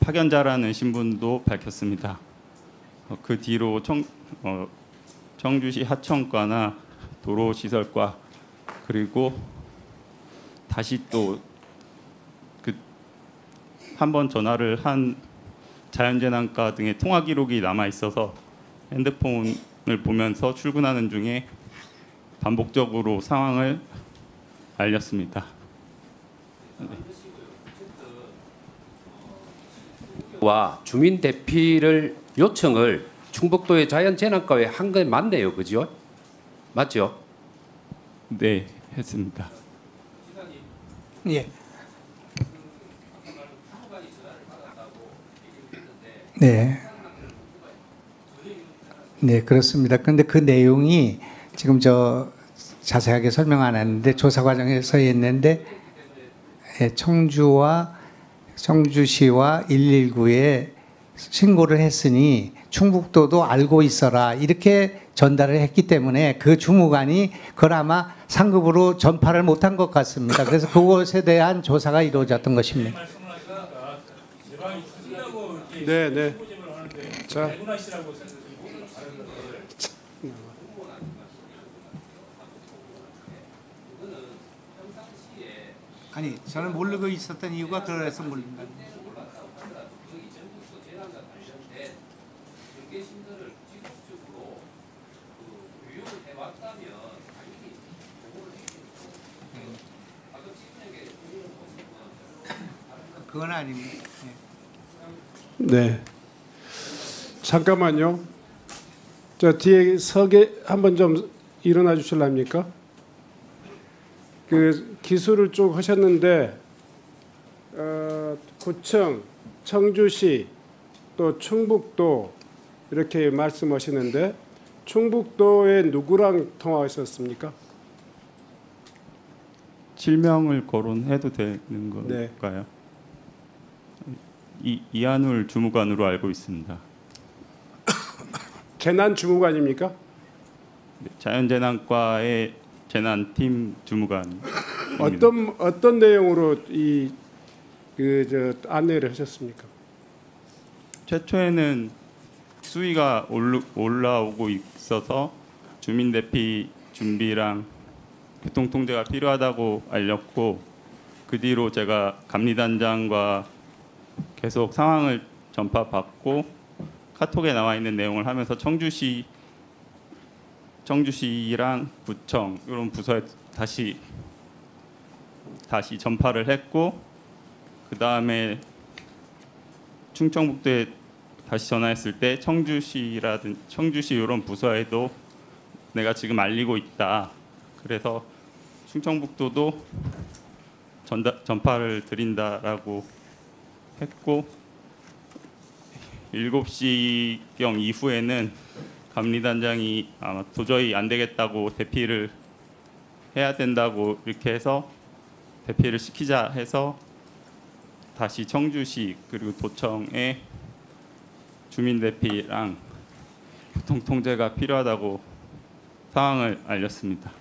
Speaker 11: 파견자라는 신분도 밝혔습니다. 그 뒤로 청주시 하청과나 도로시설과 그리고 다시 또 그 한 번 전화를 한 자연재난과 등의 통화 기록이 남아 있어서 핸드폰을 보면서 출근하는 중에 반복적으로 상황을 알렸습니다.
Speaker 8: 와 주민 대피를 요청을 충북도의 자연재난과에 한 게 맞네요, 그죠? 맞죠?
Speaker 11: 네, 했습니다.
Speaker 4: 예. 네. 네, 그렇습니다. 그런데 그 내용이 지금 자세하게 설명 안 했는데 조사 과정에서 했는데 청주시와 119에 신고를 했으니 충북도도 알고 있어라 이렇게 전달을 했기 때문에 그 주무관이 그걸 아마 상급으로 전파를 못한 것 같습니다. 그래서 그것에 대한 조사가 이루어졌던 것입니다.
Speaker 5: 네, 네. 자.
Speaker 4: 아니, 저는 모르고 있었던 이유가 그래서 모릅니다. 그건 아닙니다.
Speaker 5: 네. 잠깐만요. 저 뒤에 서게 한번 좀 일어나 주실랍니까? 그 기술을 쭉 하셨는데 구청, 청주시, 또 충북도 이렇게 말씀하시는데 충북도에 누구랑 통화하셨습니까?
Speaker 11: 실명을 거론해도 되는 건가요? 이한울 주무관으로 알고 있습니다.
Speaker 5: 재난 주무관입니까?
Speaker 11: 네, 자연재난과의 재난팀 주무관.
Speaker 5: 어떤 내용으로 안내를 하셨습니까?
Speaker 11: 최초에는 수위가 올라오고 있어서 주민 대피 준비랑 교통 통제가 필요하다고 알렸고 그 뒤로 제가 감리단장과 계속 상황을 전파받고 카톡에 나와 있는 내용을 하면서 청주시랑 구청 이런 부서에 다시 전파를 했고 그 다음에 충청북도에 다시 전화했을 때 청주시 이런 부서에도 내가 지금 알리고 있다. 그래서 충청북도도 전파를 드린다라고 했고 7시경 이후에는 감리단장이 아마 도저히 안 되겠다고 대피를 해야 된다고 이렇게 해서 대피를 시키자 해서 다시 청주시 그리고 도청에 주민 대피랑 교통 통제가 필요하다고 상황을 알렸습니다.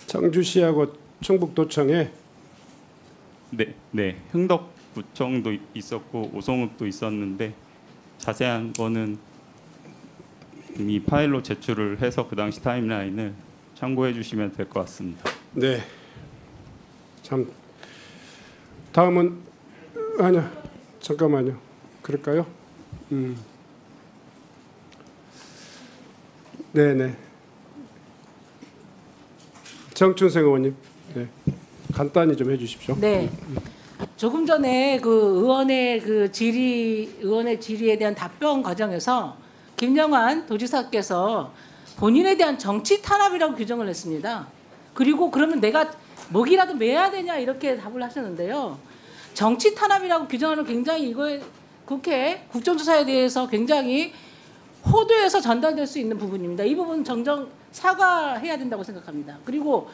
Speaker 5: 청주시하고 충북도청에
Speaker 11: 네, 흥덕구청도 있었고 오송읍도 있었는데 자세한 거는 이미 파일로 제출을 해서 그 당시 타임라인을 참고해 주시면 될 것 같습니다.
Speaker 5: 네. 참 다음은 아니야. 잠깐만요. 그럴까요? 네네. 정춘생 의원님, 네. 간단히 좀 해주십시오.
Speaker 12: 네. 조금 전에 그 의원의 질의에 대한 답변 과정에서 김영환 도지사께서 본인에 대한 정치 탄압이라고 규정을 했습니다. 그리고 그러면 내가 먹이라도 매야 되냐 이렇게 답을 하셨는데요. 정치 탄압이라고 규정하는 굉장히 이거에 국회 국정조사에 대해서 굉장히 호도해서 전달될 수 있는 부분입니다. 이 부분 정정 사과해야 된다고 생각합니다. 그리고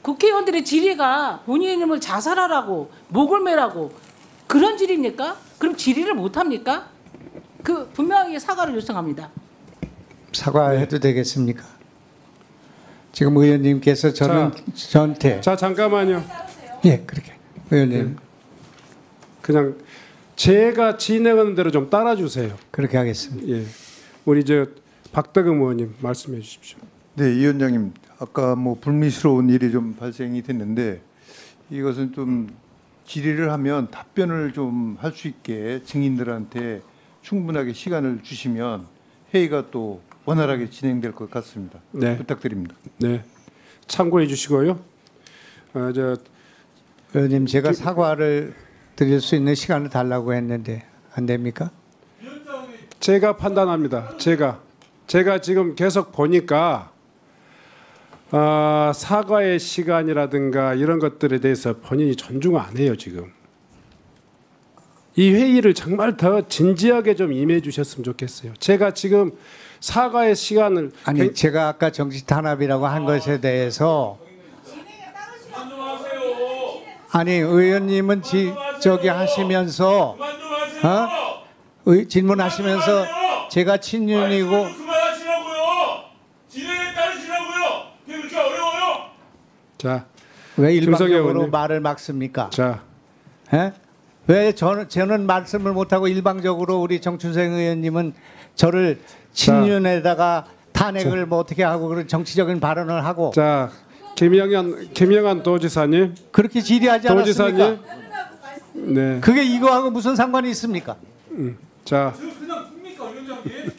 Speaker 12: 국회의원들의 질의가 본인의 이름을 자살하라고 목을 매라고 그런 질의입니까? 그럼 질의를 못합니까? 그 분명히 사과를 요청합니다.
Speaker 4: 사과해도 되겠습니까? 지금 의원님께서 저한테
Speaker 5: 자 잠깐만요.
Speaker 4: 예 그렇게 의원님
Speaker 5: 그냥 제가 진행하는 대로 좀 따라주세요.
Speaker 4: 그렇게 하겠습니다.
Speaker 5: 예, 우리 저 박덕흠 의원님 말씀해 주십시오.
Speaker 13: 네, 위원장님 아까 뭐 불미스러운 일이 좀 발생이 됐는데 이것은 좀 질의를 하면 답변을 좀 할 수 있게 증인들한테 충분하게 시간을 주시면 회의가 또 원활하게 진행될 것 같습니다.
Speaker 5: 네.
Speaker 13: 부탁드립니다.
Speaker 5: 네, 참고해 주시고요. 저
Speaker 4: 의원님 제가 사과를 드릴 수 있는 시간을 달라고 했는데 안 됩니까?
Speaker 5: 제가 판단합니다. 제가 지금 계속 보니까 사과의 시간이라든가 이런 것들에 대해서 본인이 존중 안 해요. 지금 이 회의를 정말 더 진지하게 좀 임해 주셨으면 좋겠어요. 제가 지금 사과의 시간을
Speaker 4: 제가 아까 정치 탄압이라고 한 것에 대해서 아니 의원님은 저기 하시면서 질문하시면서 제가 친윤이고
Speaker 14: 그만하시라고요. 진행에 따르시라고요. 그게 그렇게 어려워요?
Speaker 5: 자,
Speaker 4: 왜 일방적으로 말을 막습니까?
Speaker 5: 자,
Speaker 4: 왜 저는 말씀을 못하고 일방적으로 우리 정춘생 의원님은 저를 친윤에다가 탄핵을 뭐 어떻게 하고 그런 정치적인 발언을 하고
Speaker 5: 자 김영환 도지사님
Speaker 4: 그렇게 질의하지 않았습니까?
Speaker 5: 네.
Speaker 4: 그게 이거하고 무슨 상관이 있습니까?
Speaker 5: 자,
Speaker 14: 그냥 둡니까 위원장님?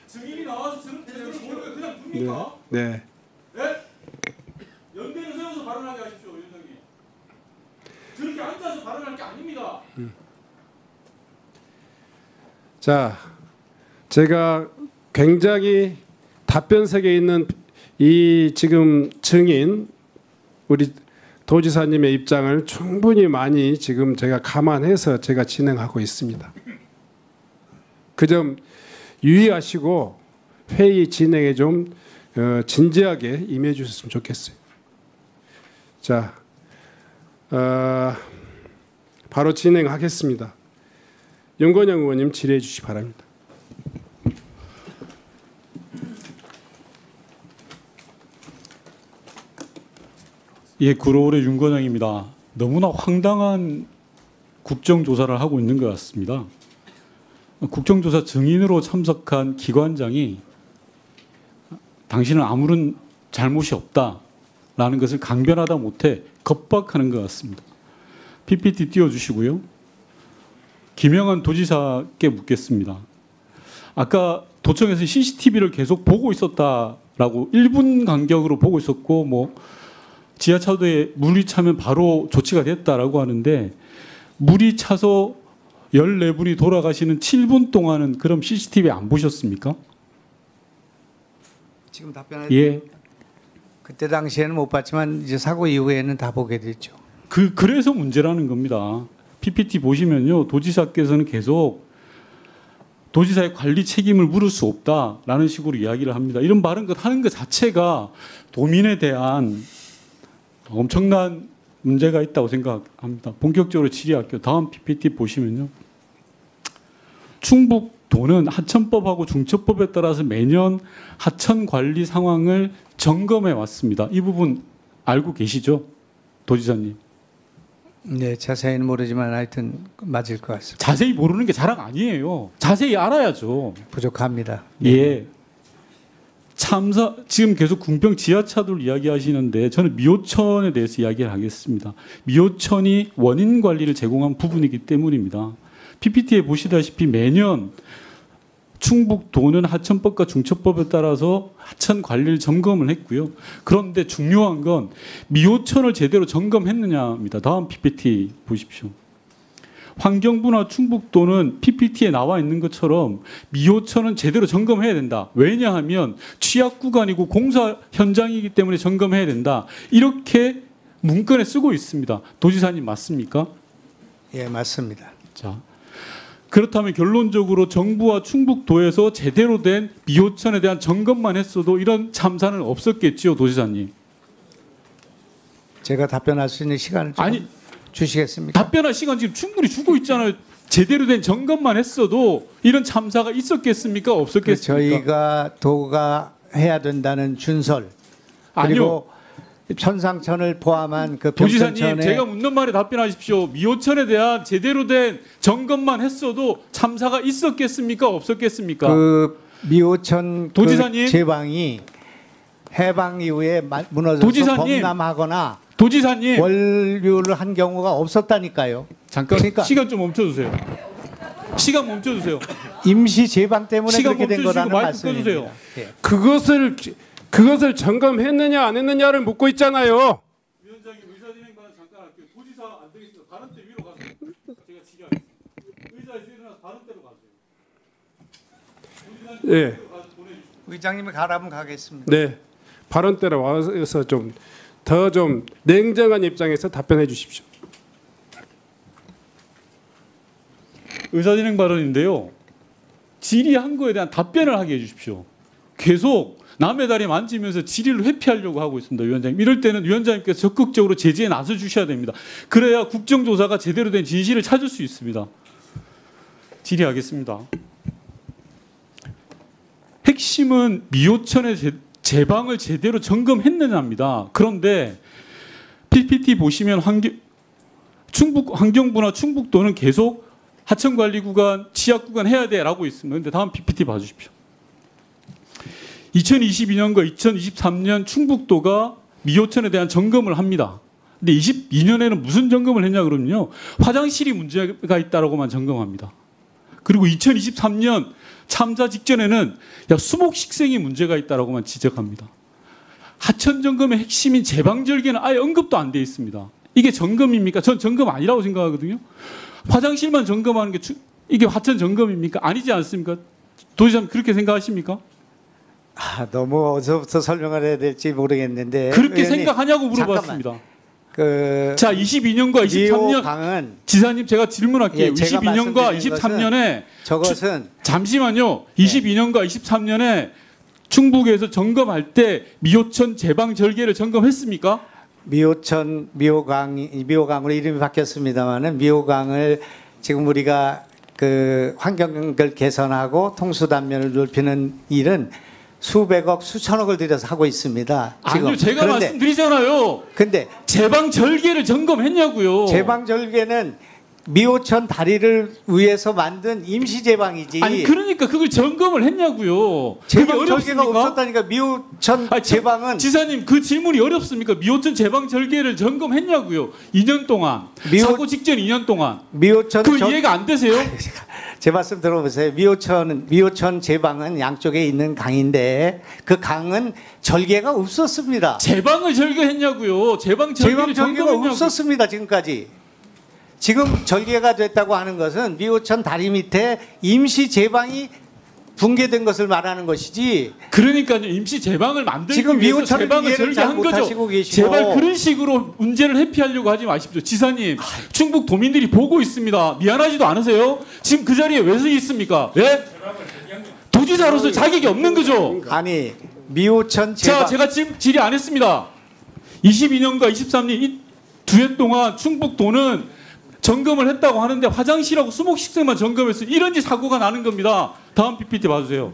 Speaker 14: 증인이 나와서 그냥 둡니까?
Speaker 5: 네.
Speaker 14: 네? 연대를 세워서 발언하게 하십시오, 위원장님. 저렇게 앉아서 발언할 게 아닙니다.
Speaker 5: 자, 제가 굉장히 답변석에 있는 이 지금 증인 우리 도지사님의 입장을 충분히 많이 지금 제가 감안해서 제가 진행하고 있습니다. 그 점 유의하시고 회의 진행에 좀 진지하게 임해 주셨으면 좋겠어요. 자, 바로 진행하겠습니다. 윤건영 의원님 질의해 주시기 바랍니다.
Speaker 6: 예, 구로울의 윤건영입니다. 너무나 황당한 국정조사를 하고 있는 것 같습니다. 국정조사 증인으로 참석한 기관장이 당신은 아무런 잘못이 없다라는 것을 강변하다 못해 겁박하는 것 같습니다. PPT 띄워주시고요. 김영환 도지사께 묻겠습니다. 아까 도청에서 CCTV를 계속 보고 있었다라고 1분 간격으로 보고 있었고 뭐 지하차도에 물이 차면 바로 조치가 됐다라고 하는데 물이 차서 14분이 돌아가시는 7분 동안은 그럼 CCTV 안 보셨습니까?
Speaker 4: 지금 답변할
Speaker 6: 예.
Speaker 4: 그때 당시에는 못 봤지만 이제 사고 이후에는 다 보게 됐죠.
Speaker 6: 그래서 문제라는 겁니다. PPT 보시면요. 도지사께서는 계속 도지사의 관리 책임을 물을 수 없다라는 식으로 이야기를 합니다. 이런 발언 하는 것 자체가 도민에 대한 엄청난 문제가 있다고 생각합니다. 본격적으로 질의할게요. 다음 PPT 보시면요. 충북도는 하천법하고 중처법에 따라서 매년 하천 관리 상황을 점검해 왔습니다. 이 부분 알고 계시죠? 도지사님.
Speaker 4: 네, 자세히는 모르지만 하여튼 맞을 것 같습니다.
Speaker 6: 자세히 모르는 게 자랑 아니에요. 자세히 알아야죠.
Speaker 4: 부족합니다.
Speaker 6: 예. 참사 지금 계속 궁평 지하차도를 이야기하시는데 저는 미호천에 대해서 이야기를 하겠습니다. 미호천이 원인 관리를 제공한 부분이기 때문입니다. PPT에 보시다시피 매년 충북도는 하천법과 중처법에 따라서 하천 관리를 점검을 했고요. 그런데 중요한 건 미호천을 제대로 점검했느냐입니다. 다음 PPT 보십시오. 환경부나 충북도는 PPT에 나와 있는 것처럼 미호천은 제대로 점검해야 된다. 왜냐하면 취약 구간이고 공사 현장이기 때문에 점검해야 된다. 이렇게 문건에 쓰고 있습니다. 도지사님 맞습니까?
Speaker 4: 예, 맞습니다.
Speaker 6: 자, 그렇다면 결론적으로 정부와 충북도에서 제대로 된 미호천에 대한 점검만 했어도 이런 참사는 없었겠지요, 도지사님.
Speaker 4: 제가 답변할 수 있는 시간을 좀
Speaker 6: 아니,
Speaker 4: 주시겠습니까?
Speaker 6: 답변할 시간 지금 충분히 주고 있잖아요. 제대로 된 점검만 했어도 이런 참사가 있었겠습니까? 없었겠습니까?
Speaker 4: 저희가 도가 해야 된다는 준설 그리고 천상천을 포함한 그
Speaker 6: 도지사님,
Speaker 4: 병천천에
Speaker 6: 제가 묻는 말에 답변하십시오. 미호천에 대한 제대로 된 점검만 했어도 참사가 있었겠습니까? 없었겠습니까?
Speaker 4: 그 미호천
Speaker 6: 도지사님,
Speaker 4: 그 제방이 해방 이후에 무너져서
Speaker 6: 도지사님,
Speaker 4: 범람하거나
Speaker 6: 도지사님,
Speaker 4: 원류를 한 경우가 없었다니까요.
Speaker 6: 잠깐
Speaker 4: 그러니까
Speaker 6: 시간 좀 멈춰주세요. 시간 멈춰주세요.
Speaker 4: 임시 제방 때문에
Speaker 6: 시간
Speaker 4: 그렇게 된
Speaker 6: 멈춰주시고
Speaker 4: 거라는
Speaker 6: 마이크 꺼주세요.
Speaker 4: 말씀입니다. 예.
Speaker 5: 그것을 점검했느냐 안 했느냐를 묻고 있잖아요.
Speaker 14: 위원장님 의사진행반은 잠깐 할게요. 도지사 안 되겠습니다. 다른 데 위로 가세요. 제가 지휘하겠습니다. 의자에서 일어나서 다른 데로 가세요.
Speaker 5: 예.
Speaker 4: 의장님이 가라면 가겠습니다.
Speaker 5: 네. 발언대로 와서 좀 더 좀 냉정한 입장에서 답변해 주십시오.
Speaker 6: 의사진행 발언인데요. 질의한 거에 대한 답변을 하게 해주십시오. 계속 남의 다리 만지면서 질의를 회피하려고 하고 있습니다, 위원장님. 이럴 때는 위원장님께서 적극적으로 제지에 나서 주셔야 됩니다. 그래야 국정조사가 제대로 된 진실을 찾을 수 있습니다. 질의하겠습니다. 핵심은 미호천의 제방을 제대로 점검했느냐입니다. 그런데 PPT 보시면 환경부나 충북도는 계속 하천관리구간, 취약구간 해야 돼라고 있습니다. 그런데 다음 PPT 봐주십시오. 2022년과 2023년 충북도가 미호천에 대한 점검을 합니다. 근데 22년에는 무슨 점검을 했냐 그러면요. 화장실이 문제가 있다라고만 점검합니다. 그리고 2023년 참사 직전에는 수목식생이 문제가 있다라고만 지적합니다. 하천 점검의 핵심인 제방절개는 아예 언급도 안 돼 있습니다. 이게 점검입니까? 전 점검 아니라고 생각하거든요. 화장실만 점검하는 게 이게 하천 점검입니까? 아니지 않습니까? 도지사님 그렇게 생각하십니까?
Speaker 4: 너무 어디서부터 설명을 해야 될지 모르겠는데
Speaker 6: 그렇게 생각하냐고 물어봤습니다. 자, 22년과 23년 지사님 제가 질문할게요.
Speaker 4: 예,
Speaker 6: 22년과 23년에
Speaker 4: 저것은
Speaker 6: 잠시만요. 22년과 23년에 충북에서 점검할 때 미호천 제방 절개를 점검했습니까?
Speaker 4: 미호강으로 이름이 바뀌었습니다만은 미호강을 지금 우리가 그 환경을 개선하고 통수 단면을 넓히는 일은 수백억, 수천억을 들여서 하고 있습니다. 지금.
Speaker 6: 아니요, 제가 말씀드리잖아요.
Speaker 4: 근데
Speaker 6: 제방 절개를 점검했냐고요.
Speaker 4: 제방 절개는 미호천 다리를 위해서 만든 임시 제방이지.
Speaker 6: 아니 그러니까 그걸 점검을 했냐고요.
Speaker 4: 제방 절개가 없었다니까. 미호천 제방은
Speaker 6: 지사님 그 질문이 어렵습니까? 미호천 제방 절개를 점검했냐고요. 2년 동안 사고 직전 2년 동안
Speaker 4: 미호천
Speaker 6: 그 이해가 안 되세요?
Speaker 4: 제 말씀 들어보세요. 미호천 제방은 양쪽에 있는 강인데 그 강은 절개가 없었습니다.
Speaker 6: 제방을 절개했냐고요. 제방
Speaker 4: 절개가 없었습니다. 지금까지. 지금 절개가 됐다고 하는 것은 미호천 다리 밑에 임시 제방이 붕괴된 것을 말하는 것이지.
Speaker 6: 그러니까요. 임시 제방을 만들기
Speaker 4: 지금
Speaker 6: 위해서 제방을 절개한 거죠.
Speaker 4: 계시고.
Speaker 6: 제발 그런 식으로 문제를 회피하려고 하지 마십시오. 지사님, 충북 도민들이 보고 있습니다. 미안하지도 않으세요? 지금 그 자리에 왜 서 있습니까? 예? 도지사로서 자격이 없는 거죠.
Speaker 4: 아니 미호천 제방.
Speaker 6: 자, 제가 지금 질의 안 했습니다. 22년과 23년 이 두 해 동안 충북도는 점검을 했다고 하는데 화장실하고 수목식생만 점검했어요. 이런 사고가 나는 겁니다. 다음 PPT 봐주세요.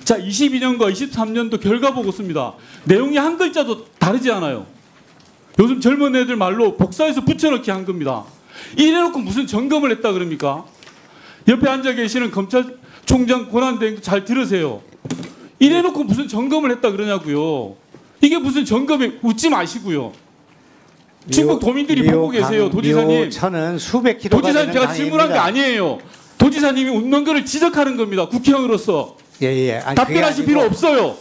Speaker 6: 자, 22년과 23년도 결과 보고서입니다. 내용이 한 글자도 다르지 않아요. 요즘 젊은 애들 말로 복사해서 붙여넣기 한 겁니다. 이래놓고 무슨 점검을 했다 그럽니까? 옆에 앉아 계시는 검찰총장 권한대행도 잘 들으세요. 이래놓고 무슨 점검을 했다 그러냐고요. 이게 무슨 점검이 웃지 마시고요. 충북 도민들이 보고 계세요. 도지사님.
Speaker 4: 미호천은 수백 킬로가
Speaker 6: 도지사님
Speaker 4: 되는
Speaker 6: 제가 질문한 게
Speaker 4: 강입니다.
Speaker 6: 아니에요. 도지사님이 웃는 거를 지적하는 겁니다. 국회의원으로서.
Speaker 4: 예.
Speaker 6: 답변하실 필요 없어요.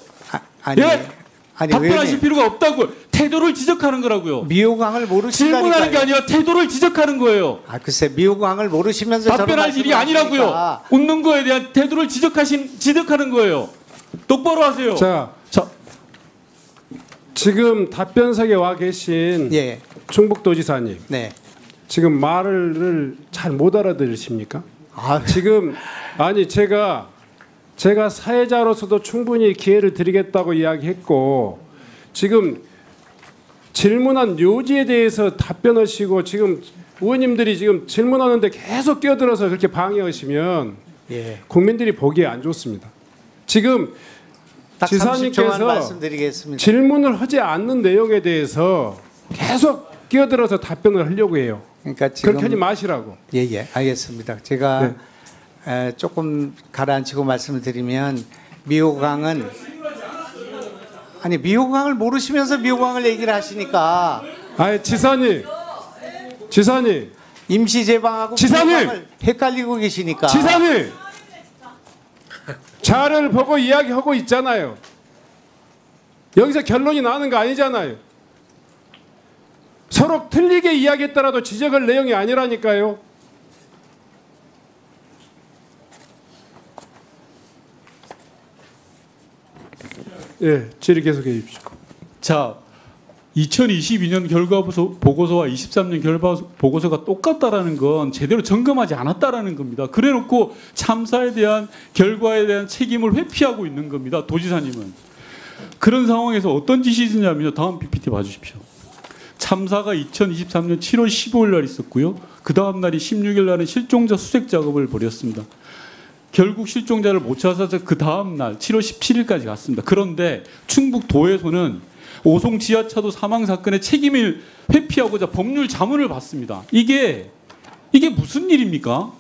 Speaker 6: 예? 답변하실 필요가 없다고 태도를 지적하는 거라고요.
Speaker 4: 미호강을 모르신다니까요.
Speaker 6: 질문하는 게 아니라 태도를 지적하는 거예요.
Speaker 4: 글쎄 미호강을 모르시면서
Speaker 6: 답변할 일이 아니라고요. 웃는 거에 대한 태도를 지적하는 거예요. 똑바로 하세요.
Speaker 5: 자, 지금 답변석에 와 계신 충북도지사님, 지금 말을 잘 못 알아들으십니까? 지금 아니 제가 사회자로서도 충분히 기회를 드리겠다고 이야기했고 지금 질문한 요지에 대해서 답변하시고 지금 의원님들이 지금 질문하는데 계속 끼어들어서 그렇게 방해하시면 국민들이 보기에 안 좋습니다. 지금 지사님께서 질문을 하지 않는 내용에 대해서 계속 끼어들어서 답변을 하려고 해요.
Speaker 4: 그러니까 지금
Speaker 5: 그렇게 하지 마시라고.
Speaker 4: 알겠습니다. 제가 조금 가라앉히고 말씀을 드리면 미호강은 미호강을 모르시면서 미호강을 얘기를 하시니까
Speaker 5: 지사님
Speaker 4: 임시제방하고 미호강을 헷갈리고 계시니까
Speaker 5: 지사님 자료를 보고 이야기하고 있잖아요. 여기서 결론이 나는 거 아니잖아요. 서로 틀리게 이야기했더라도 지적할 내용이 아니라니까요. 질의 계속해 주십시오.
Speaker 6: 자, 2022년 결과 보고서와 23년 결과 보고서가 똑같다라는 건 제대로 점검하지 않았다라는 겁니다. 그래놓고 참사에 대한 결과에 대한 책임을 회피하고 있는 겁니다. 도지사님은. 그런 상황에서 어떤 짓이 있었냐면요. 다음 PPT 봐주십시오. 참사가 2023년 7월 15일 날 있었고요. 그 다음 날이 16일 날은 실종자 수색 작업을 벌였습니다. 결국 실종자를 못 찾아서 그 다음 날 7월 17일까지 갔습니다. 그런데 충북도에서는 오송 지하차도 사망 사건의 책임을 회피하고자 법률 자문을 받습니다. 이게 무슨 일입니까?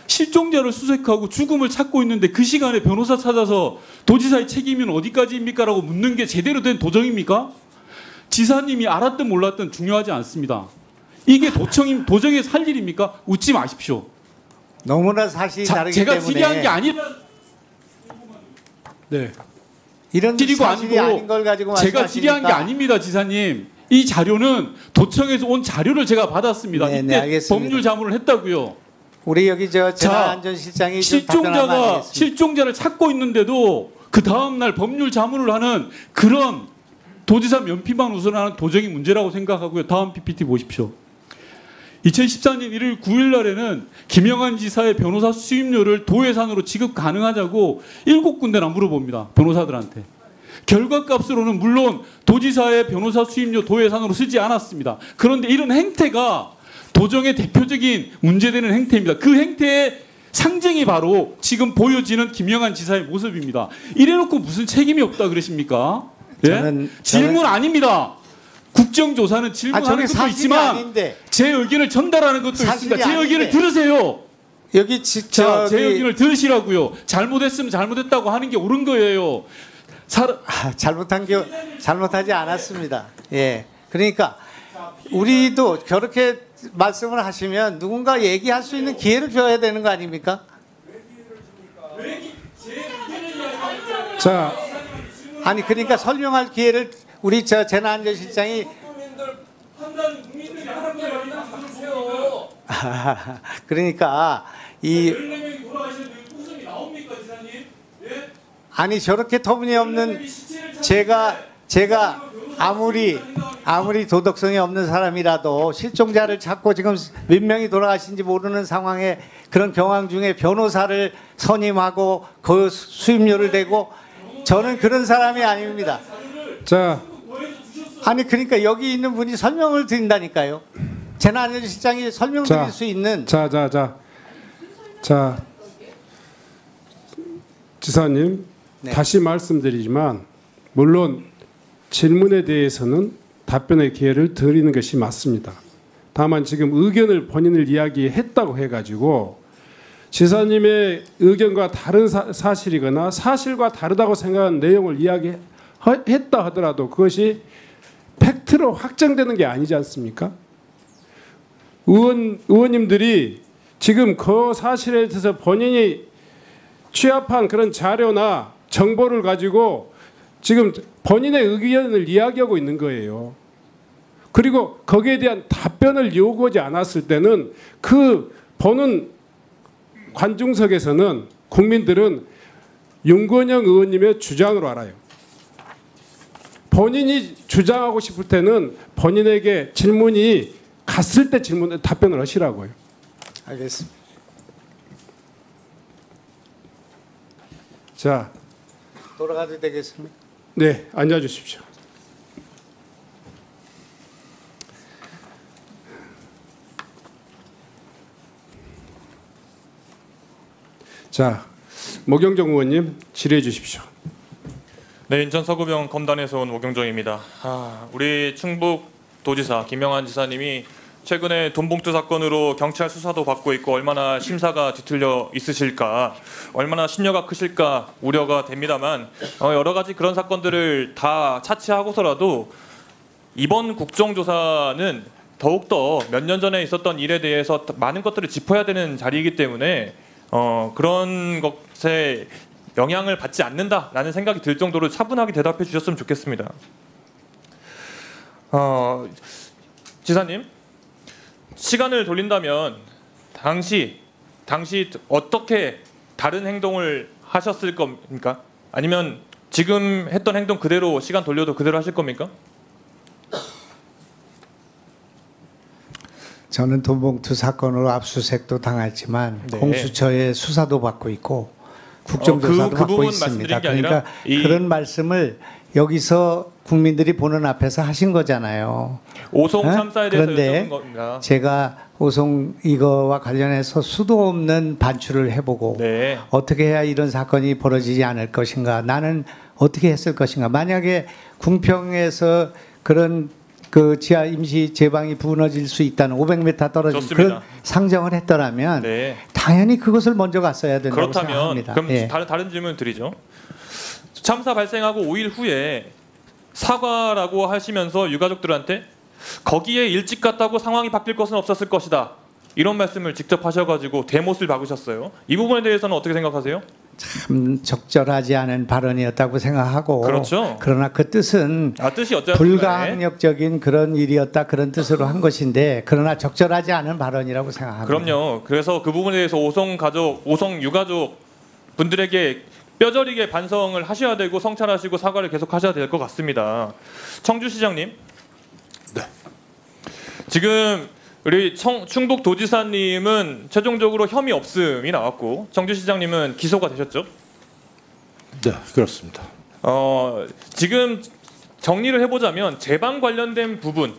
Speaker 6: 실종자를 수색하고 죽음을 찾고 있는데 그 시간에 변호사 찾아서 도지사의 책임은 어디까지입니까? 라고 묻는 게 제대로 된 도정입니까? 지사님이 알았든 몰랐든 중요하지 않습니다. 이게 도정에서 할 일입니까? 웃지 마십시오.
Speaker 4: 너무나 사실이 다르기
Speaker 6: 제가
Speaker 4: 때문에
Speaker 6: 질의한 게 아니라
Speaker 4: 이런 사실이 아닌 걸 가지고
Speaker 6: 제가 질의한 게 아닙니다, 지사님. 이 자료는 도청에서 온 자료를 제가 받았습니다. 이때
Speaker 4: 알겠습니다.
Speaker 6: 법률 자문을 했다고요.
Speaker 4: 우리 여기 재난안전실장이
Speaker 6: 실종자를 찾고 있는데도 그 다음 날 법률 자문을 하는 그런 도지사 면피만 우선하는 도정이 문제라고 생각하고요. 다음 PPT 보십시오. 2014년 1월 9일 날에는 김영환 지사의 변호사 수임료를 도예산으로 지급 가능하자고 7군데나 물어봅니다. 변호사들한테. 결과값으로는 물론 도지사의 변호사 수임료 도예산으로 쓰지 않았습니다. 그런데 이런 행태가 도정의 대표적인 문제되는 행태입니다. 그 행태의 상징이 바로 지금 보여지는 김영환 지사의 모습입니다. 이래놓고 무슨 책임이 없다 그러십니까? 질문 아닙니다. 국정조사는 질문하는 것도 있지만 제 의견을 전달하는 것도 있습니다. 제 의견을 들으세요. 제 의견을 들으시라고요. 잘못했으면 잘못했다고 하는 게 옳은 거예요.
Speaker 4: 잘못하지 않았습니다. 그러니까 우리도 저렇게 말씀을 하시면 누군가 얘기할 수 있는 기회를 줘야 되는 거 아닙니까? 그러니까 설명할 기회를 우리 재난안전실장이 그러니까 저렇게 터무니없는 제가 아무리 도덕성이 없는 사람이라도 실종자를 찾고 지금 몇 명이 돌아가신지 모르는 상황에 그런 경황 중에 변호사를 선임하고 그 수임료를 대고 저는 그런 사람이 아닙니다. 그러니까 여기 있는 분이 설명을 드린다니까요. 재난안전실장이 설명드릴 수 있는.
Speaker 5: 지사님 다시 말씀드리지만 물론 질문에 대해서는 답변의 기회를 드리는 것이 맞습니다. 다만 지금 의견을 본인을 이야기했다고 해가지고 지사님의 의견과 다른 사실이거나 사실과 다르다고 생각하는 내용을 이야기했다 하더라도 그것이 팩트로 확정되는 게 아니지 않습니까? 의원님들이 지금 그 사실에 대해서 본인이 취합한 그런 자료나 정보를 가지고 지금 본인의 의견을 이야기하고 있는 거예요. 그리고 거기에 대한 답변을 요구하지 않았을 때는 그 보는 관중석에서는 국민들은 윤건영 의원님의 주장으로 알아요. 본인이 주장하고 싶을 때는 본인에게 질문이 갔을 때 답변을 하시라고요.
Speaker 4: 알겠습니다.
Speaker 5: 자,
Speaker 4: 돌아가도 되겠습니까?
Speaker 5: 네, 앉아 주십시오. 자, 모경정 의원님 질의해 주십시오.
Speaker 15: 네, 인천 서구병 검단에서 온 모경정입니다. 우리 충북 도지사 김영환 지사님이 최근에 돈봉투 사건으로 경찰 수사도 받고 있고 얼마나 심사가 뒤틀려 있으실까, 얼마나 심려가 크실까 우려가 됩니다만 여러 가지 그런 사건들을 다 차치하고서라도 이번 국정조사는 더욱더 몇 년 전에 있었던 일에 대해서 많은 것들을 짚어야 되는 자리이기 때문에 그런 것에 영향을 받지 않는다라는 생각이 들 정도로 차분하게 대답해 주셨으면 좋겠습니다. 지사님, 시간을 돌린다면 당시 어떻게 다른 행동을 하셨을 겁니까? 아니면 지금 했던 행동 그대로 시간 돌려도 그대로 하실 겁니까?
Speaker 4: 저는 돈봉투 사건으로 압수수색도 당했지만
Speaker 15: 네.
Speaker 4: 공수처에 수사도 받고 있고 국정조사도
Speaker 15: 그
Speaker 4: 받고
Speaker 15: 부분
Speaker 4: 있습니다.
Speaker 15: 말씀드린 게 아니라
Speaker 4: 그러니까 그런 말씀을 여기서 국민들이 보는 앞에서 하신 거잖아요.
Speaker 15: 오송 참사에 대해서
Speaker 4: 그런데
Speaker 15: 여쭤본 겁니다.
Speaker 4: 제가 오송 이거와 관련해서 수도 없는 반출을 해보고
Speaker 15: 네.
Speaker 4: 어떻게 해야 이런 사건이 벌어지지 않을 것인가, 나는 어떻게 했을 것인가. 만약에 궁평에서 그런 그 지하 임시 제방이 무너질 수 있다는 500m 떨어진
Speaker 15: 좋습니다.
Speaker 4: 그런 상정을 했더라면
Speaker 15: 네.
Speaker 4: 당연히 그것을 먼저 갔어야 된다고
Speaker 15: 그렇다면
Speaker 4: 생각합니다.
Speaker 15: 그럼
Speaker 4: 예.
Speaker 15: 다른 질문 드리죠. 참사 발생하고 5일 후에 사과라고 하시면서 유가족들한테 거기에 일찍 갔다고 상황이 바뀔 것은 없었을 것이다, 이런 말씀을 직접 하셔가지고 대못을 박으셨어요. 이 부분에 대해서는 어떻게 생각하세요?
Speaker 4: 참 적절하지 않은 발언이었다고 생각하고,
Speaker 15: 그렇죠.
Speaker 4: 그러나 그 뜻은
Speaker 15: 뜻이 어쩌면
Speaker 4: 불가항력적인 그런 일이었다, 그런 뜻으로 한 것인데, 그러나 적절하지 않은 발언이라고 생각합니다.
Speaker 15: 그럼요. 그래서 그 부분에 대해서 오송 유가족 분들에게 뼈저리게 반성을 하셔야 되고 성찰하시고 사과를 계속하셔야 될 것 같습니다. 청주시장님,
Speaker 16: 네.
Speaker 15: 지금 우리 충북도지사님은 최종적으로 혐의 없음이 나왔고 청주시장님은 기소가 되셨죠?
Speaker 16: 네, 그렇습니다.
Speaker 15: 지금 정리를 해보자면 제방 관련된 부분은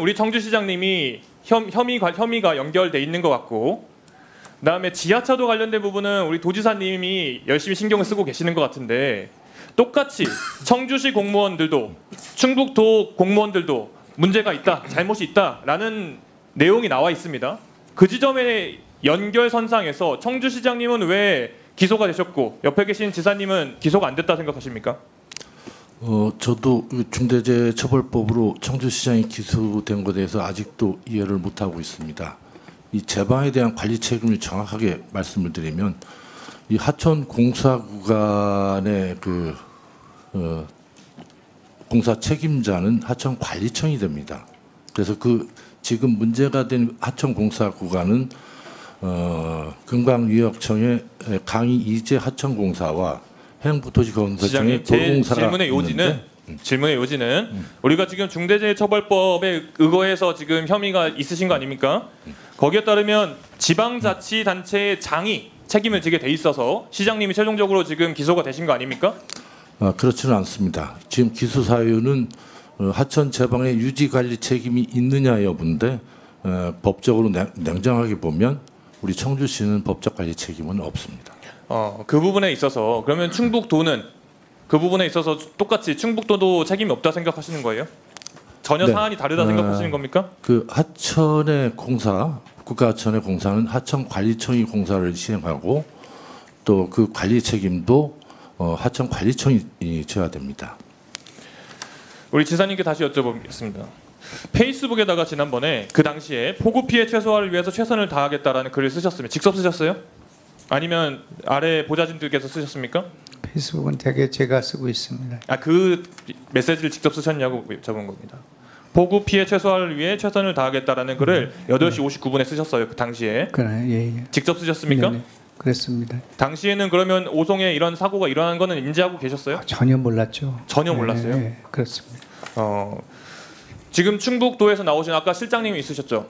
Speaker 15: 우리 청주시장님이 혐의가 연결돼 있는 것 같고, 그다음에 지하차도 관련된 부분은 우리 도지사님이 열심히 신경을 쓰고 계시는 것 같은데, 똑같이 청주시 공무원들도 충북도 공무원들도 문제가 있다, 잘못이 있다라는 내용이 나와 있습니다. 그 지점의 연결선상에서 청주시장님은 왜 기소가 되셨고 옆에 계신 지사님은 기소가 안 됐다 생각하십니까?
Speaker 16: 저도 중대재해처벌법으로 청주시장이 기소된 것에 대해서 아직도 이해를 못하고 있습니다. 이 제방에 대한 관리 책임을 정확하게 말씀을 드리면, 이 하천 공사 구간의 공사 책임자는 하천 관리청이 됩니다. 그래서 지금 문제가 된 하천 공사 구간은 금강유역청의 강의 이제 하천 공사와 해양부도시건설청의 도로공사가
Speaker 15: 질문의 요지는 우리가 지금 중대재해처벌법에 의거해서 지금 혐의가 있으신 거 아닙니까? 거기에 따르면 지방자치단체의 장이 책임을 지게 돼 있어서 시장님이 최종적으로 지금 기소가 되신 거 아닙니까?
Speaker 16: 그렇지는 않습니다. 지금 기소 사유는 하천 제방의 유지 관리 책임이 있느냐 여부인데, 법적으로 냉정하게 보면 우리 청주시는 법적 관리 책임은 없습니다.
Speaker 15: 그 부분에 있어서 그러면 충북도는 그 부분에 있어서 똑같이 충북도도 책임이 없다 생각하시는 거예요? 전혀
Speaker 16: 네.
Speaker 15: 사안이 다르다 생각하시는 겁니까?
Speaker 16: 그 하천의 공사, 국가하천의 공사는 하천관리청이 공사를 시행하고 또 그 관리 책임도 하천관리청이 져야 됩니다.
Speaker 15: 우리 지사님께 다시 여쭤보겠습니다. 페이스북에다가 지난번에 그 당시에 폭우 피해 최소화를 위해서 최선을 다하겠다라는 글을 쓰셨으면 직접 쓰셨어요? 아니면 아래 보좌진들께서 쓰셨습니까?
Speaker 4: 페이스북은 대개 제가 쓰고 있습니다.
Speaker 15: 아, 그 메시지를 직접 쓰셨냐고 여쭤본 겁니다. 폭우 피해 최소화를 위해 최선을 다하겠다라는 글을 8시 59분에 쓰셨어요. 그 당시에.
Speaker 4: 그래, 예.
Speaker 15: 직접 쓰셨습니까?
Speaker 4: 네네, 그랬습니다.
Speaker 15: 당시에는 그러면 오송에 이런 사고가 일어난 거는 인지하고 계셨어요?
Speaker 4: 전혀 몰랐죠.
Speaker 15: 전혀 몰랐어요?
Speaker 4: 네, 그렇습니다.
Speaker 15: 지금 충북도에서 나오신 아까 실장님이 있으셨죠?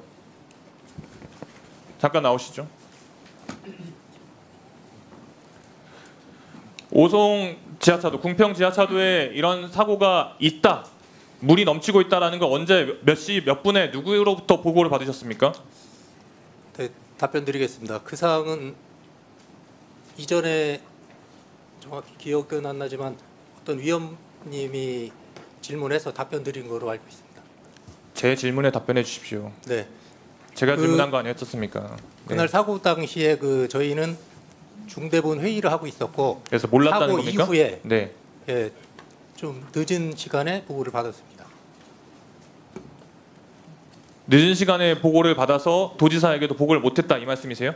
Speaker 15: 잠깐 나오시죠. 오송 지하차도, 궁평 지하차도에 이런 사고가 있다, 물이 넘치고 있다라는 걸 언제 몇 시 몇 분에 누구로부터 보고를 받으셨습니까?
Speaker 17: 네, 답변 드리겠습니다. 그 사항은 이전에 정확히 기억은 안 나지만 어떤 위원님이 질문해서 답변 드린 거로 알고 있습니다.
Speaker 15: 제 질문에 답변해 주십시오.
Speaker 17: 네.
Speaker 15: 제가 질문한 거 아니었습니까?
Speaker 17: 그날
Speaker 15: 네.
Speaker 17: 사고 당시에 저희는 중대본 회의를 하고 있었고
Speaker 15: 그래서 몰랐다는
Speaker 17: 사고
Speaker 15: 겁니까?
Speaker 17: 이후에
Speaker 15: 네.
Speaker 17: 예, 좀 늦은 시간에 보고를 받았습니다.
Speaker 15: 늦은 시간에 보고를 받아서 도지사에게도 보고를 못했다 이 말씀이세요?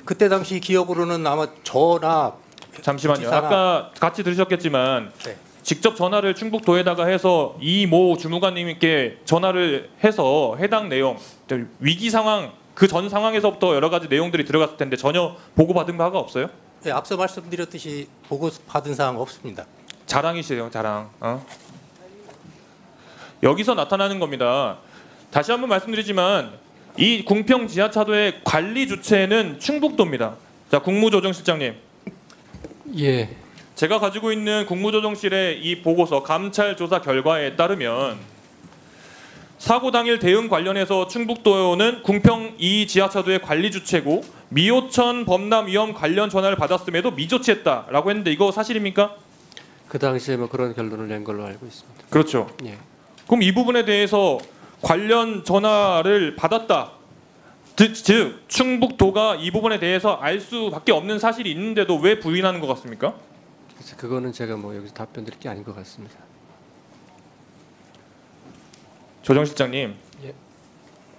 Speaker 17: 그때 당시 기억으로는 아마 저나
Speaker 15: 잠시만요.
Speaker 17: 도지사나-
Speaker 15: 아까 같이 들으셨겠지만
Speaker 17: 네.
Speaker 15: 직접 전화를 충북도에다가 해서 이모 주무관님께 전화를 해서 해당 내용, 위기 상황 그 전 상황에서부터 여러 가지 내용들이 들어갔을 텐데 전혀 보고 받은 바가 없어요?
Speaker 17: 예, 앞서 말씀드렸듯이 보고 받은 사항 없습니다.
Speaker 15: 자랑이시네요, 자랑. 여기서 나타나는 겁니다. 다시 한번 말씀드리지만 이 궁평 지하차도의 관리 주체는 충북도입니다. 자, 국무조정실장님.
Speaker 18: 예.
Speaker 15: 제가 가지고 있는 국무조정실의 이 보고서 감찰 조사 결과에 따르면 사고 당일 대응 관련해서 충북도는 궁평 이 지하차도의 관리 주체고 미호천 범람 위험 관련 전화를 받았음에도 미조치했다라고 했는데 이거 사실입니까?
Speaker 18: 그 당시에 뭐 그런 결론을 낸 걸로 알고 있습니다.
Speaker 15: 그렇죠.
Speaker 18: 예.
Speaker 15: 그럼 이 부분에 대해서 관련 전화를 받았다. 즉 충북도가 이 부분에 대해서 알 수밖에 없는 사실이 있는데도 왜 부인하는 것 같습니까?
Speaker 18: 그래서 그거는 제가 뭐 여기서 답변 드릴 게 아닌 것 같습니다.
Speaker 15: 조정실장님.
Speaker 18: 예.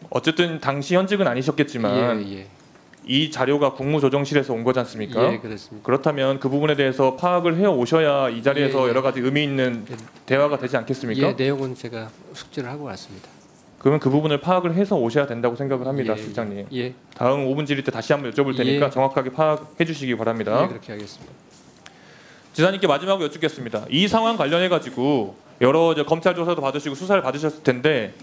Speaker 15: 어쨌든 당시 현직은 아니셨겠지만
Speaker 18: 예.
Speaker 15: 이 자료가 국무조정실에서 온 거지 않습니까?
Speaker 18: 예, 그렇습니다.
Speaker 15: 그렇다면 그 부분에 대해서 파악을 해 오셔야 이 자리에서
Speaker 18: 예.
Speaker 15: 여러 가지 의미 있는 대화가 되지 않겠습니까?
Speaker 18: 예, 내용은 제가 숙지를 하고 왔습니다.
Speaker 15: 그러면 그 부분을 파악을 해서 오셔야 된다고 생각을 합니다,
Speaker 18: 예,
Speaker 15: 실장님.
Speaker 18: 예.
Speaker 15: 다음 5분 질의 때 다시 한번 여쭤볼 테니까
Speaker 18: 예.
Speaker 15: 정확하게 파악해 주시기 바랍니다.
Speaker 18: 예, 그렇게 하겠습니다.
Speaker 15: 지사님께 마지막으로 여쭙겠습니다. 이 상황 관련해 가지고 여러 검찰 조사도 받으시고 수사를 받으셨을 텐데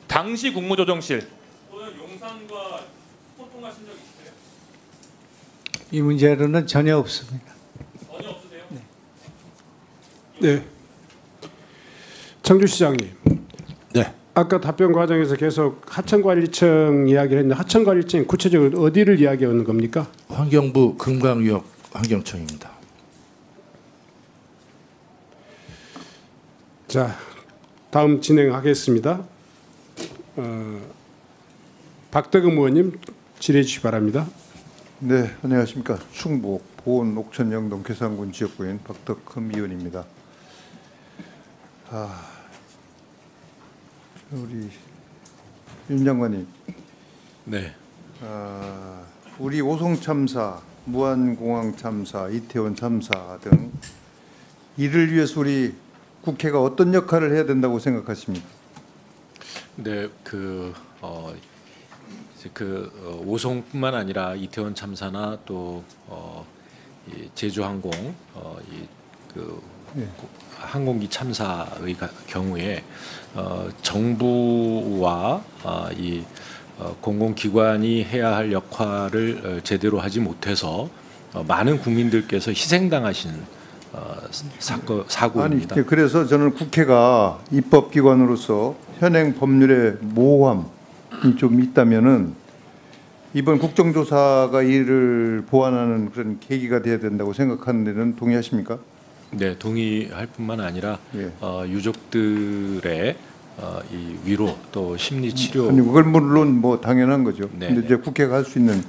Speaker 15: 당시 국무조정실 또는 용산과 소통하신 적 있으세요?
Speaker 4: 이 문제로는 전혀 없습니다.
Speaker 15: 전혀 없으세요?
Speaker 5: 네. 청주시장님.
Speaker 16: 네.
Speaker 5: 아까 답변 과정에서 계속 하천관리청 이야기를 했는데 하천관리청 구체적으로 어디를 이야기하는 겁니까?
Speaker 16: 환경부 금강위협 환경청입니다.
Speaker 5: 자, 다음 진행하겠습니다. 박덕흠 의원님 질의해 주시기 바랍니다.
Speaker 13: 네, 안녕하십니까. 충북 보은 옥천 영동 괴산군 지역구인 박덕흠 의원입니다. 우리 윤 장관님.
Speaker 16: 네.
Speaker 13: 우리 오송 참사, 무안공항 참사, 이태원 참사 등 이를 위해서 우리 국회가 어떤 역할을 해야 된다고 생각하십니까?
Speaker 19: 네, 오송뿐만 아니라 이태원 참사나 또 이 제주항공
Speaker 13: 네.
Speaker 19: 항공기 참사의 경우에 정부와 이 공공기관이 해야 할 역할을 제대로 하지 못해서 많은 국민들께서 희생당하신 사고입니다.
Speaker 13: 아니, 그래서 저는 국회가 입법기관으로서 현행 법률의 모호함이 좀 있다면은 이번 국정조사가 이를 보완하는 그런 계기가 돼야 된다고 생각하는 데는 동의하십니까?
Speaker 19: 네, 동의할 뿐만 아니라
Speaker 13: 예.
Speaker 19: 유족들의 이 위로 또 심리 치료.
Speaker 13: 아니, 그걸 물론 뭐 당연한 거죠.
Speaker 19: 네.
Speaker 13: 근데 이제 국회가 할 수 있는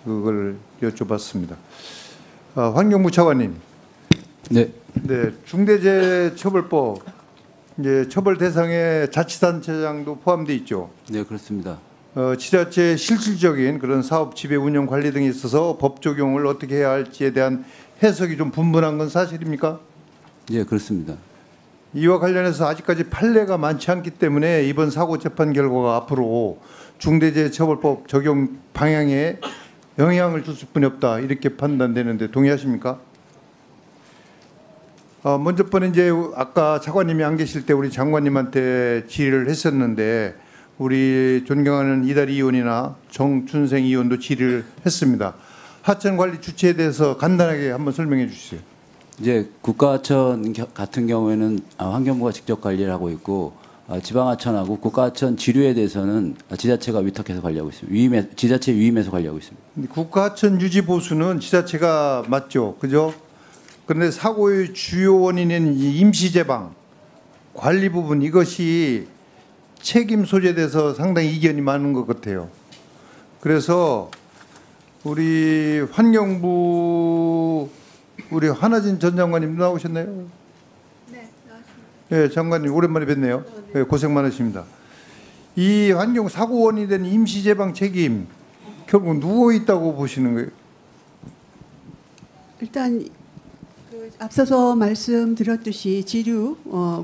Speaker 13: 그걸 여쭤봤습니다. 환경부 차관님.
Speaker 2: 네.
Speaker 13: 네, 중대재해처벌법 이제 처벌 대상에 자치단체장도 포함돼 있죠.
Speaker 20: 네, 그렇습니다.
Speaker 13: 지자체의 실질적인 그런 사업 지배 운영 관리 등에 있어서 법 적용을 어떻게 해야 할지에 대한 해석이 좀 분분한 건 사실입니까?
Speaker 20: 예, 그렇습니다.
Speaker 13: 이와 관련해서 아직까지 판례가 많지 않기 때문에 이번 사고 재판 결과가 앞으로 중대재해처벌법 적용 방향에 영향을 줄 수뿐이 없다 이렇게 판단되는데 동의하십니까? 먼저 번에 이제 아까 차관님이 안 계실 때 우리 장관님한테 질의를 했었는데 우리 존경하는 이다리 의원이나 정춘생 의원도 질의를 했습니다. 하천 관리 주체에 대해서 간단하게 한번 설명해 주시죠.
Speaker 20: 이제 국가하천 같은 경우에는 환경부가 직접 관리를 하고 있고 지방하천하고 국가하천 지류에 대해서는 지자체가 위탁해서 관리하고 있습니다. 지자체 위임해서 관리하고 있습니다.
Speaker 13: 국가하천 유지 보수는 지자체가 맞죠, 그죠? 그런데 사고의 주요 원인인 임시 제방 관리 부분 이것이 책임 소재에 대해서 상당히 이견이 많은 것 같아요. 그래서 우리 환경부 우리 한하진 전 장관님 나오셨나요?
Speaker 21: 네, 나왔습니다.
Speaker 13: 네, 장관님 오랜만에 뵙네요. 네, 고생 많으십니다. 이 환경 사고 원인이 된 임시 제방 책임 결국 누워 있다고 보시는 거예요?
Speaker 21: 일단 앞서서 말씀드렸듯이 지류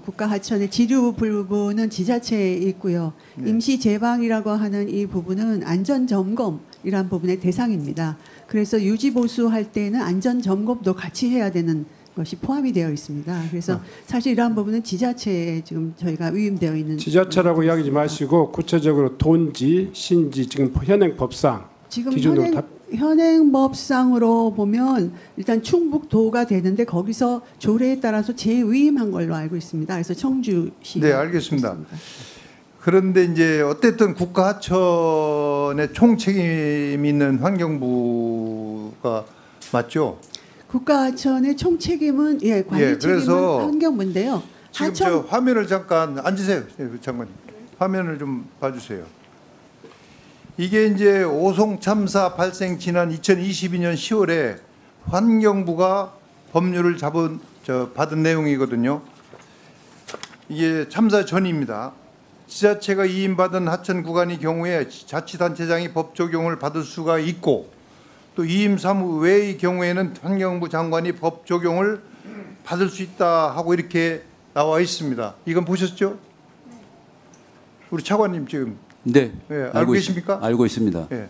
Speaker 21: 국가 하천의 지류 부분은 지자체에 있고요.
Speaker 13: 네.
Speaker 21: 임시 제방이라고 하는 이 부분은 안전 점검이란 부분의 대상입니다. 그래서 유지 보수할 때는 안전 점검도 같이 해야 되는 것이 포함이 되어 있습니다. 그래서 사실 이러한 부분은 지자체에 지금 저희가 위임되어 있는
Speaker 5: 지자체라고 이야기하지 마시고 구체적으로 돈지, 신지 지금 현행 법상
Speaker 21: 지금
Speaker 5: 기준으로
Speaker 21: 현행법상으로 보면 일단 충북도가 되는데 거기서 조례에 따라서 재위임한 걸로 알고 있습니다. 그래서 청주시.
Speaker 13: 네, 알겠습니다. 그런데 이제 어쨌든 국가하천의 총책임 있는 환경부가 맞죠?
Speaker 21: 국가하천의 총책임은 관리 책임은 환경부인데요.
Speaker 13: 지금 저 화면을 잠깐 앉으세요, 장관님. 화면을 좀 봐주세요. 이게 이제 오송 참사 발생 지난 2022년 10월에 환경부가 법률을 받은 내용이거든요. 이게 참사 전입니다. 지자체가 이임받은 하천 구간의 경우에 자치단체장이 법 적용을 받을 수가 있고 또 이임 사무 외의 경우에는 환경부 장관이 법 적용을 받을 수 있다 하고 이렇게 나와 있습니다. 이건 보셨죠? 우리 차관님 지금
Speaker 20: 네,
Speaker 13: 알고 계십니까?
Speaker 20: 알고 있습니다.
Speaker 13: 예.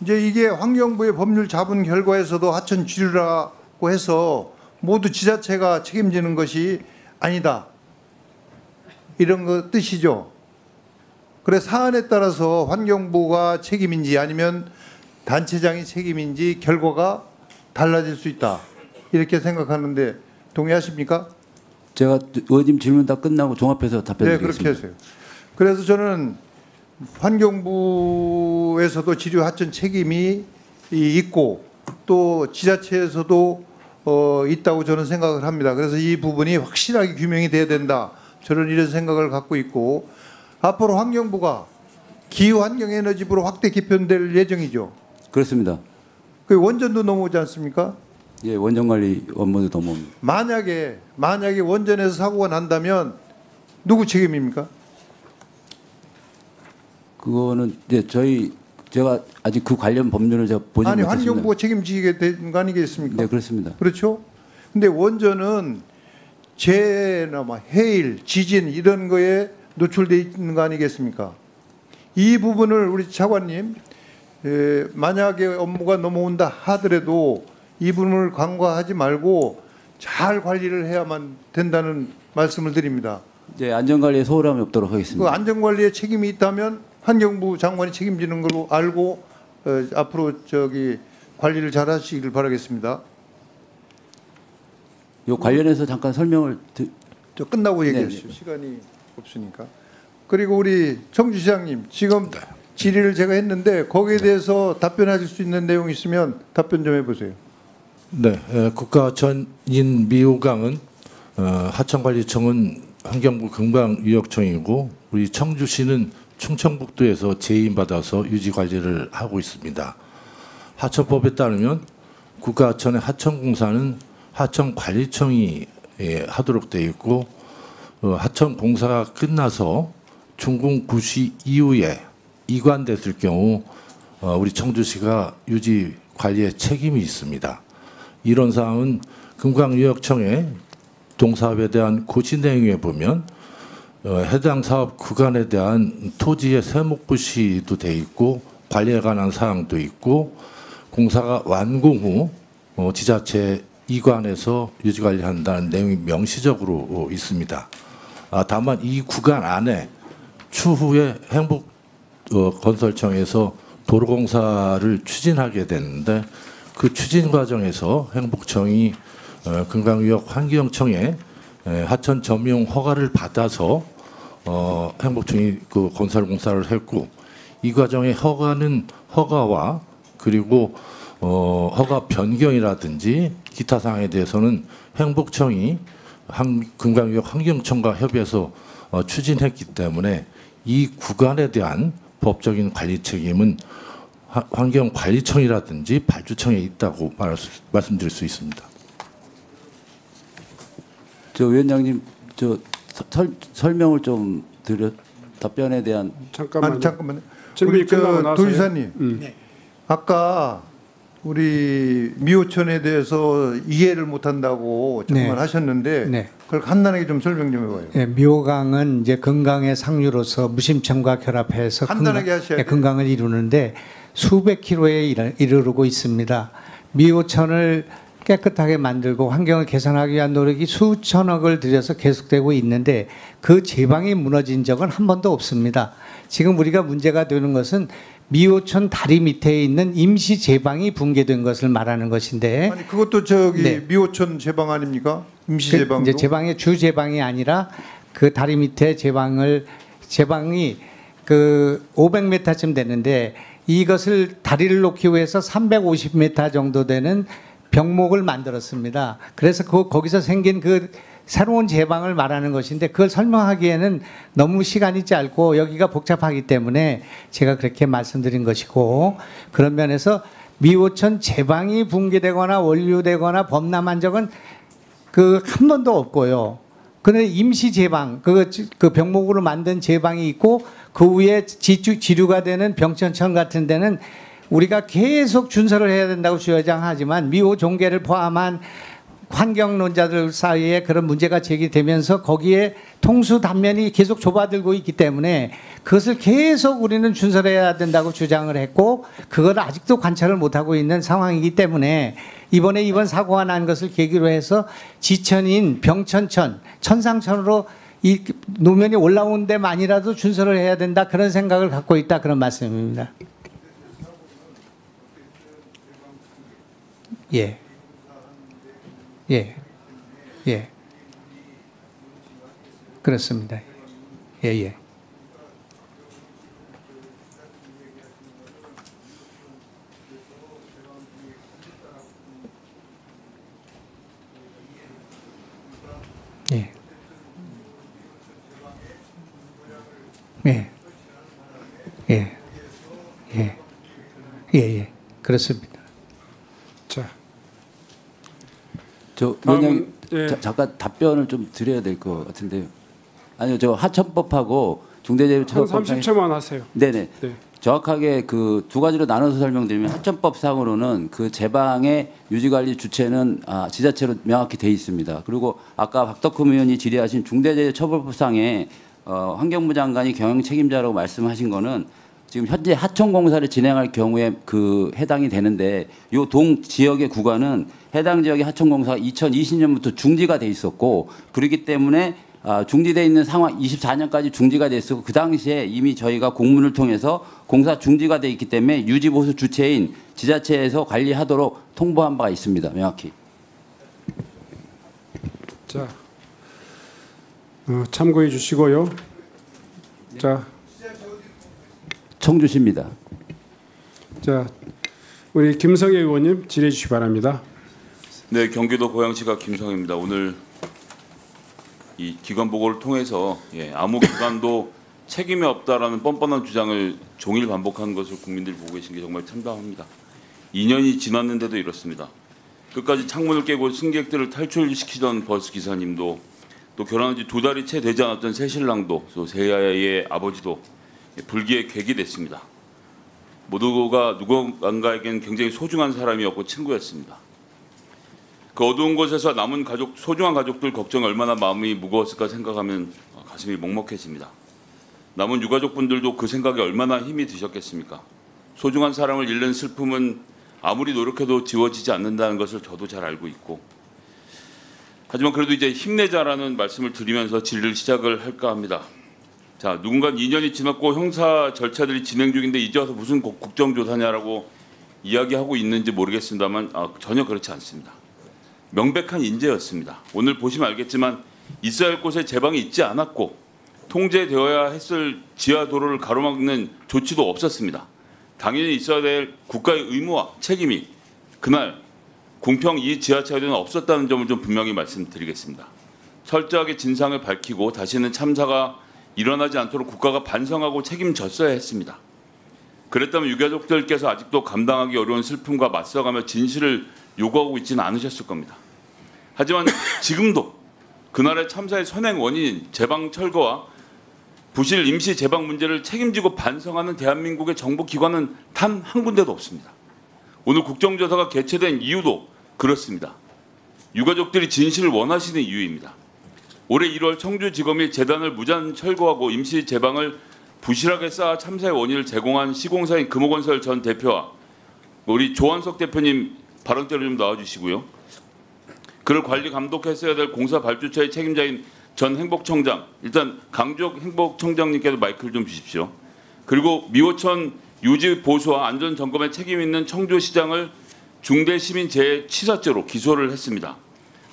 Speaker 13: 이제 이게 환경부의 법률 잡은 결과에서도 하천 지류라고 해서 모두 지자체가 책임지는 것이 아니다. 이런 거 뜻이죠. 그래 사안에 따라서 환경부가 책임인지 아니면 단체장이 책임인지 결과가 달라질 수 있다. 이렇게 생각하는데 동의하십니까?
Speaker 20: 제가 의원님 질문 다 끝나고 종합해서 답변드리겠습니다.
Speaker 13: 네, 그렇게 하세요. 그래서 저는 환경부에서도 지류 하천 책임이 있고 또 지자체에서도 있다고 저는 생각을 합니다. 그래서 이 부분이 확실하게 규명이 돼야 된다. 저는 이런 생각을 갖고 있고 앞으로 환경부가 기후환경에너지부로 확대 개편될 예정이죠.
Speaker 20: 그렇습니다.
Speaker 13: 그 원전도 넘어오지 않습니까?
Speaker 20: 예, 원전관리 업무도 넘어옵니다.
Speaker 13: 만약에 원전에서 사고가 난다면 누구 책임입니까?
Speaker 20: 그거는 이제 제가 아직 그 관련 법률을 제가 보지 못했습니다.
Speaker 13: 환경부가 책임지게 된 거 아니겠습니까?
Speaker 20: 네, 그렇습니다.
Speaker 13: 그렇죠. 근데 원전은 재해나 해일, 지진 이런 거에 노출돼 있는 거 아니겠습니까? 이 부분을 우리 차관님 만약에 업무가 넘어온다 하더라도 이 부분을 간과하지 말고 잘 관리를 해야만 된다는 말씀을 드립니다.
Speaker 20: 네, 안전관리에 소홀함이 없도록 하겠습니다.
Speaker 13: 그 안전관리에 책임이 있다면 환경부 장관이 책임지는 걸로 알고 앞으로 관리를 잘 하시길 바라겠습니다.
Speaker 20: 요 관련해서 잠깐 설명을
Speaker 13: 저 끝나고 얘기하시죠. 시간이 없으니까. 그리고 우리 청주시장님 지금 질의를 제가 했는데 거기에 대해서 답변하실 수 있는 내용이 있으면 답변 좀 해보세요.
Speaker 16: 네, 국가하천인 미호강은 하천관리청은 환경부 금강유역청이고 우리 청주시는 충청북도에서 재임받아서 유지관리를 하고 있습니다. 하천법에 따르면 국가하천의 하천공사는 하천관리청이 하도록 되어 있고 하천 공사가 끝나서 준공 부시 이후에 이관됐을 경우 우리 청주시가 유지 관리에 책임이 있습니다. 이런 사항은 금강유역청의 동사업에 대한 고시 내용에 보면 해당 사업 구간에 대한 토지의 세목부시도 돼 있고 관리에 관한 사항도 있고 공사가 완공 후 지자체 이관에서 유지 관리한다는 내용이 명시적으로 있습니다. 다만 이 구간 안에 추후에 행복 건설청에서 도로공사를 추진하게 되는데 그 추진 과정에서 행복청이 금강유역 환경청에 하천 점용 허가를 받아서 행복청이 그 건설 공사를 했고 이 과정의 허가와 그리고 허가 변경이라든지 기타 사항에 대해서는 행복청이 금강유역 환경청과 협의해서 추진했기 때문에 이 구간에 대한 법적인 관리 책임은 환경관리청이라든지 발주청에 있다고 말씀드릴 수 있습니다.
Speaker 20: 저 위원장님, 저 설명을 좀 답변에 대한
Speaker 5: 잠깐만요.
Speaker 13: 우리 도지사님, 아까 우리 미호천에 대해서 이해를 못한다고 정말 하셨는데 그걸 간단하게 좀 설명 좀 해봐요.
Speaker 4: 네, 미호강은 이제 건강의 상류로서 무심천과 결합해서
Speaker 13: 간단하게 하셔야 돼요.
Speaker 4: 건강을 이루는데 수백 킬로에 이르르고 있습니다. 미호천을 깨끗하게 만들고 환경을 개선하기 위한 노력이 수천억을 들여서 계속되고 있는데 그 제방이 무너진 적은 한 번도 없습니다. 지금 우리가 문제가 되는 것은 미호천 다리 밑에 있는 임시 제방이 붕괴된 것을 말하는 것인데
Speaker 13: 아니 그것도 미호천 제방 아닙니까? 임시 제방도?
Speaker 4: 이제 제방의 주 제방이 아니라 그 다리 밑에 제방이 그 500m쯤 되는데 이것을 다리를 놓기 위해서 350m 정도 되는 병목을 만들었습니다. 그래서 거기서 생긴 그 새로운 제방을 말하는 것인데 그걸 설명하기에는 너무 시간이 짧고 여기가 복잡하기 때문에 제가 그렇게 말씀드린 것이고 그런 면에서 미호천 제방이 붕괴되거나 원류되거나 범람한 적은 그 한 번도 없고요. 그런데 임시 제방, 그 병목으로 만든 제방이 있고 그 위에 지류가 되는 병천천 같은 데는 우리가 계속 준설을 해야 된다고 주장하지만 미호 종계를 포함한 환경론자들 사이에 그런 문제가 제기되면서 거기에 통수 단면이 계속 좁아들고 있기 때문에 그것을 계속 우리는 준설해야 된다고 주장을 했고 그걸 아직도 관찰을 못하고 있는 상황이기 때문에 이번 사고가 난 것을 계기로 해서 지천인 병천천, 천상천으로 이 노면이 올라온 데만이라도 준설을 해야 된다 그런 생각을 갖고 있다 그런 말씀입니다. 예. 예. 예. 그렇습니다. 예, 예. 예. 예. 예. 예. 예, 예. 그렇습니다.
Speaker 5: 자.
Speaker 20: 저 위원장 잠깐 답변을 좀 드려야 될 것 같은데요. 아니요, 저 하천법하고 중대재해처벌법
Speaker 5: 한 30초만 하세요.
Speaker 20: 네네.
Speaker 5: 네.
Speaker 20: 정확하게 그 두 가지로 나눠서 설명드리면 하천법상으로는 그 제방의 유지관리 주체는 지자체로 명확히 돼 있습니다. 그리고 아까 박덕흠 의원이 질의하신 중대재해처벌법상에 환경부 장관이 경영 책임자라고 말씀하신 거는 지금 현재 하천 공사를 진행할 경우에 그 해당이 되는데 요 동 지역의 구간은 해당 지역의 하천 공사가 2020년부터 중지가 돼 있었고 그렇기 때문에 중지돼 있는 상황 24년까지 중지가 돼 있었고 그 당시에 이미 저희가 공문을 통해서 공사 중지가 돼 있기 때문에 유지 보수 주체인 지자체에서 관리하도록 통보한 바가 있습니다. 명확히.
Speaker 5: 자, 참고해 주시고요. 자.
Speaker 20: 청주시입니다.
Speaker 5: 자, 우리 김성애 의원님 질의해 주시기 바랍니다.
Speaker 3: 네, 경기도 고양시가 김성애입니다. 오늘 이 기관 보고를 통해서 아무 기관도 책임이 없다라는 뻔뻔한 주장을 종일 반복하는 것을 국민들이 보고 계신 게 정말 참담합니다. 2년이 지났는데도 이렇습니다. 끝까지 창문을 깨고 승객들을 탈출시키던 버스 기사님도 또 결혼한 지 2달이 채 되지 않았던 새신랑도 또 새아이의 아버지도 불기의 객이 됐습니다. 모두가 누군가에겐 굉장히 소중한 사람이었고 친구였습니다. 그 어두운 곳에서 남은 가족, 소중한 가족들 걱정이 얼마나 마음이 무거웠을까 생각하면 가슴이 먹먹해집니다. 남은 유가족분들도 그 생각에 얼마나 힘이 드셨겠습니까? 소중한 사람을 잃는 슬픔은 아무리 노력해도 지워지지 않는다는 것을 저도 잘 알고 있고, 하지만 그래도 이제 힘내자라는 말씀을 드리면서 질의를 시작을 할까 합니다. 자, 누군가 2년이 지났고 형사 절차들이 진행 중인데 이제 와서 무슨 국정조사냐라고 이야기하고 있는지 모르겠습니다만 전혀 그렇지 않습니다. 명백한 인재였습니다. 오늘 보시면 알겠지만 있어야 할 곳에 제방이 있지 않았고 통제되어야 했을 지하도로를 가로막는 조치도 없었습니다. 당연히 있어야 될 국가의 의무와 책임이 그날 궁평 이 지하철에는 없었다는 점을 좀 분명히 말씀드리겠습니다. 철저하게 진상을 밝히고 다시는 참사가 일어나지 않도록 국가가 반성하고 책임졌어야 했습니다. 그랬다면 유가족들께서 아직도 감당하기 어려운 슬픔과 맞서가며 진실을 요구하고 있지는 않으셨을 겁니다. 하지만 지금도 그날의 참사의 선행 원인인 제방 철거와 부실 임시 제방 문제를 책임지고 반성하는 대한민국의 정부 기관은 단 한 군데도 없습니다. 오늘 국정조사가 개최된 이유도 그렇습니다. 유가족들이 진실을 원하시는 이유입니다. 올해 1월 청주지검이 재단을 무단 철거하고 임시 제방을 부실하게 쌓아 참사의 원인을 제공한 시공사인 금호건설 전 대표와 우리 조한석 대표님 발언대로 좀 나와주시고요. 그를 관리 감독했어야 될 공사 발주처의 책임자인 전 행복청장, 일단 강주혁 행복청장님께도 마이크를 좀 주십시오. 그리고 미호천 유지 보수와 안전 점검에 책임 있는 청주시장을 중대시민재해치사죄로 기소를 했습니다.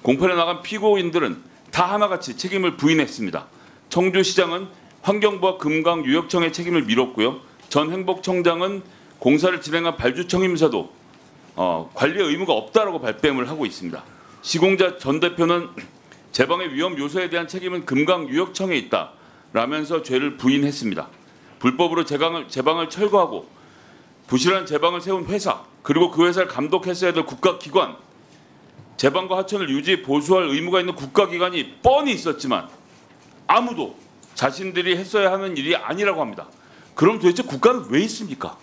Speaker 3: 공판에 나간 피고인들은 다 하나같이 책임을 부인했습니다. 청주시장은 환경부와 금강유역청의 책임을 밀었고요. 전 행복청장은 공사를 진행한 발주청 임사도 관리의 의무가 없다라고 발뺌을 하고 있습니다. 시공자 전 대표는 제방의 위험 요소에 대한 책임은 금강유역청에 있다라면서 죄를 부인했습니다. 불법으로 제방을 철거하고 부실한 제방을 세운 회사, 그리고 그 회사를 감독했어야 될 국가기관, 제방과 하천을 유지 보수할 의무가 있는 국가기관이 뻔히 있었지만 아무도 자신들이 했어야 하는 일이 아니라고 합니다. 그럼 도대체 국가는 왜 있습니까?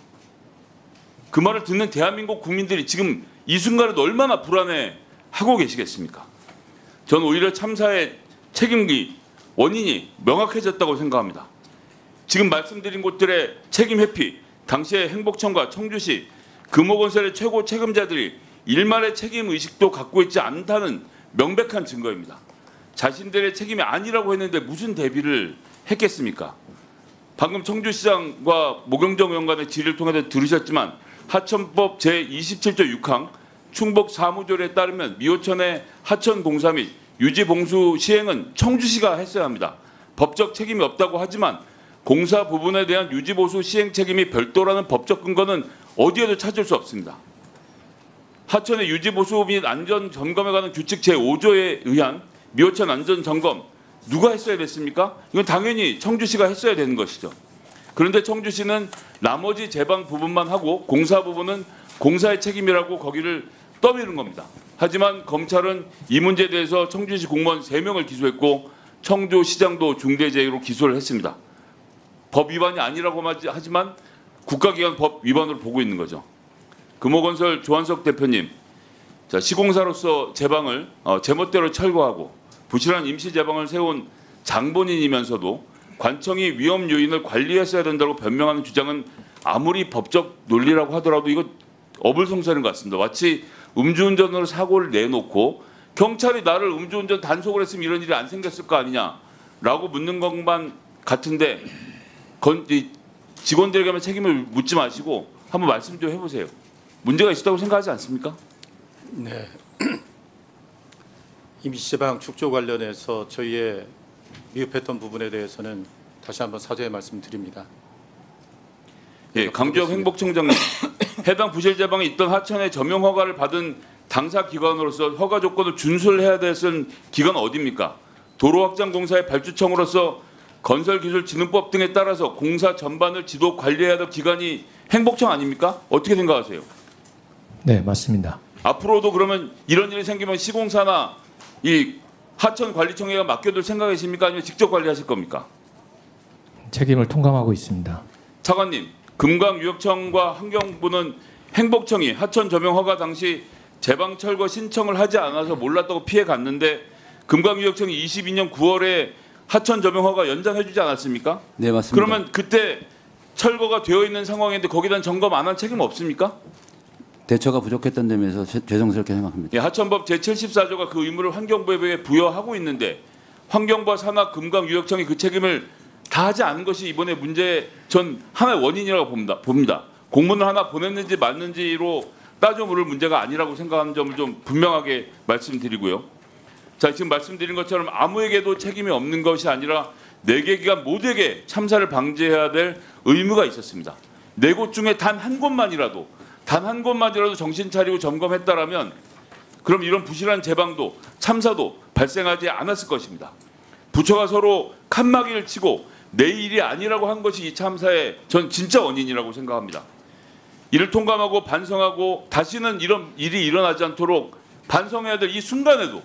Speaker 3: 그 말을 듣는 대한민국 국민들이 지금 이 순간에도 얼마나 불안해하고 계시겠습니까? 전 오히려 참사의 책임이 원인이 명확해졌다고 생각합니다. 지금 말씀드린 곳들의 책임 회피, 당시의 행복청과 청주시, 금호건설의 최고 책임자들이 일말의 책임 의식도 갖고 있지 않다는 명백한 증거입니다. 자신들의 책임이 아니라고 했는데 무슨 대비를 했겠습니까? 방금 청주시장과 모경정 의원 간의 질의를 통해서 들으셨지만 하천법 제27조 6항 충북 사무조례에 따르면 미호천의 하천 공사 및 유지 봉수 시행은 청주시가 했어야 합니다. 법적 책임이 없다고 하지만 공사 부분에 대한 유지 보수 시행 책임이 별도라는 법적 근거는 어디에도 찾을 수 없습니다. 하천의 유지 보수 및 안전 점검에 관한 규칙 제5조에 의한 미호천 안전 점검 누가 했어야 됐습니까? 이건 당연히 청주시가 했어야 되는 것이죠. 그런데 청주시는 나머지 제방 부분만 하고 공사 부분은 공사의 책임이라고 거기를 떠미는 겁니다. 하지만 검찰은 이 문제에 대해서 청주시 공무원 3명을 기소했고 청주시장도 중대재해로 기소를 했습니다. 법 위반이 아니라고 하지만 국가기관 법 위반으로 보고 있는 거죠. 금호건설 조한석 대표님, 자, 시공사로서 제방을 제멋대로 철거하고 부실한 임시 제방을 세운 장본인이면서도 관청이 위험 요인을 관리했어야 된다고 변명하는 주장은 아무리 법적 논리라고 하더라도 이거 어불성설인 것 같습니다. 마치 음주운전으로 사고를 내놓고 경찰이 나를 음주운전 단속을 했으면 이런 일이 안 생겼을 거 아니냐라고 묻는 것만 같은데 직원들에게만 책임을 묻지 마시고 한번 말씀 좀 해보세요. 문제가 있었다고 생각하지 않습니까?
Speaker 17: 네. 임시제방 축조 관련해서 저희의 미흡했던 부분에 대해서는 다시 한번 사죄의 말씀드립니다.
Speaker 3: 예, 강주혁 행복청장님, 해당 부실 제방에 있던 하천의 점용 허가를 받은 당사 기관으로서 허가 조건을 준수해야 됐던 기관 어디입니까? 도로확장공사의 발주청으로서 건설기술진흥법 등에 따라서 공사 전반을 지도 관리해야 될 기관이 행복청 아닙니까? 어떻게 생각하세요?
Speaker 1: 네, 맞습니다.
Speaker 3: 앞으로도 그러면 이런 일이 생기면 시공사나 이 하천관리청에가 맡겨둘 생각이십니까? 아니면 직접 관리하실 겁니까?
Speaker 1: 책임을 통감하고 있습니다.
Speaker 3: 차관님, 금강유역청과 환경부는 행복청이 하천 조명 허가 당시 제방 철거 신청을 하지 않아서 몰랐다고 피해 갔는데 금강유역청이 22년 9월에 하천 조명 허가 연장해주지 않았습니까?
Speaker 20: 네, 맞습니다.
Speaker 3: 그러면 그때 철거가 되어 있는 상황인데 거기에 대한 점검 안 한 책임 없습니까?
Speaker 20: 대처가 부족했던 점에서 죄송스럽게 생각합니다.
Speaker 3: 예, 하천법 제74조가 그 의무를 환경부에 부여하고 있는데 환경부와 산하 금강유역청이 그 책임을 다하지 않은 것이 이번에 문제의 전 하나의 원인이라고 봅니다. 공문을 하나 보냈는지 맞는지로 따져 물을 문제가 아니라고 생각하는 점을 좀 분명하게 말씀드리고요. 자, 지금 말씀드린 것처럼 아무에게도 책임이 없는 것이 아니라 4개 기관 모두에게 참사를 방지해야 될 의무가 있었습니다. 4곳 중에 단 한 곳만이라도 정신 차리고 점검했다라면 그럼 이런 부실한 제방도 참사도 발생하지 않았을 것입니다. 부처가 서로 칸막이를 치고 내 일이 아니라고 한 것이 이 참사의 전 진짜 원인이라고 생각합니다. 이를 통감하고 반성하고 다시는 이런 일이 일어나지 않도록 반성해야 될 이 순간에도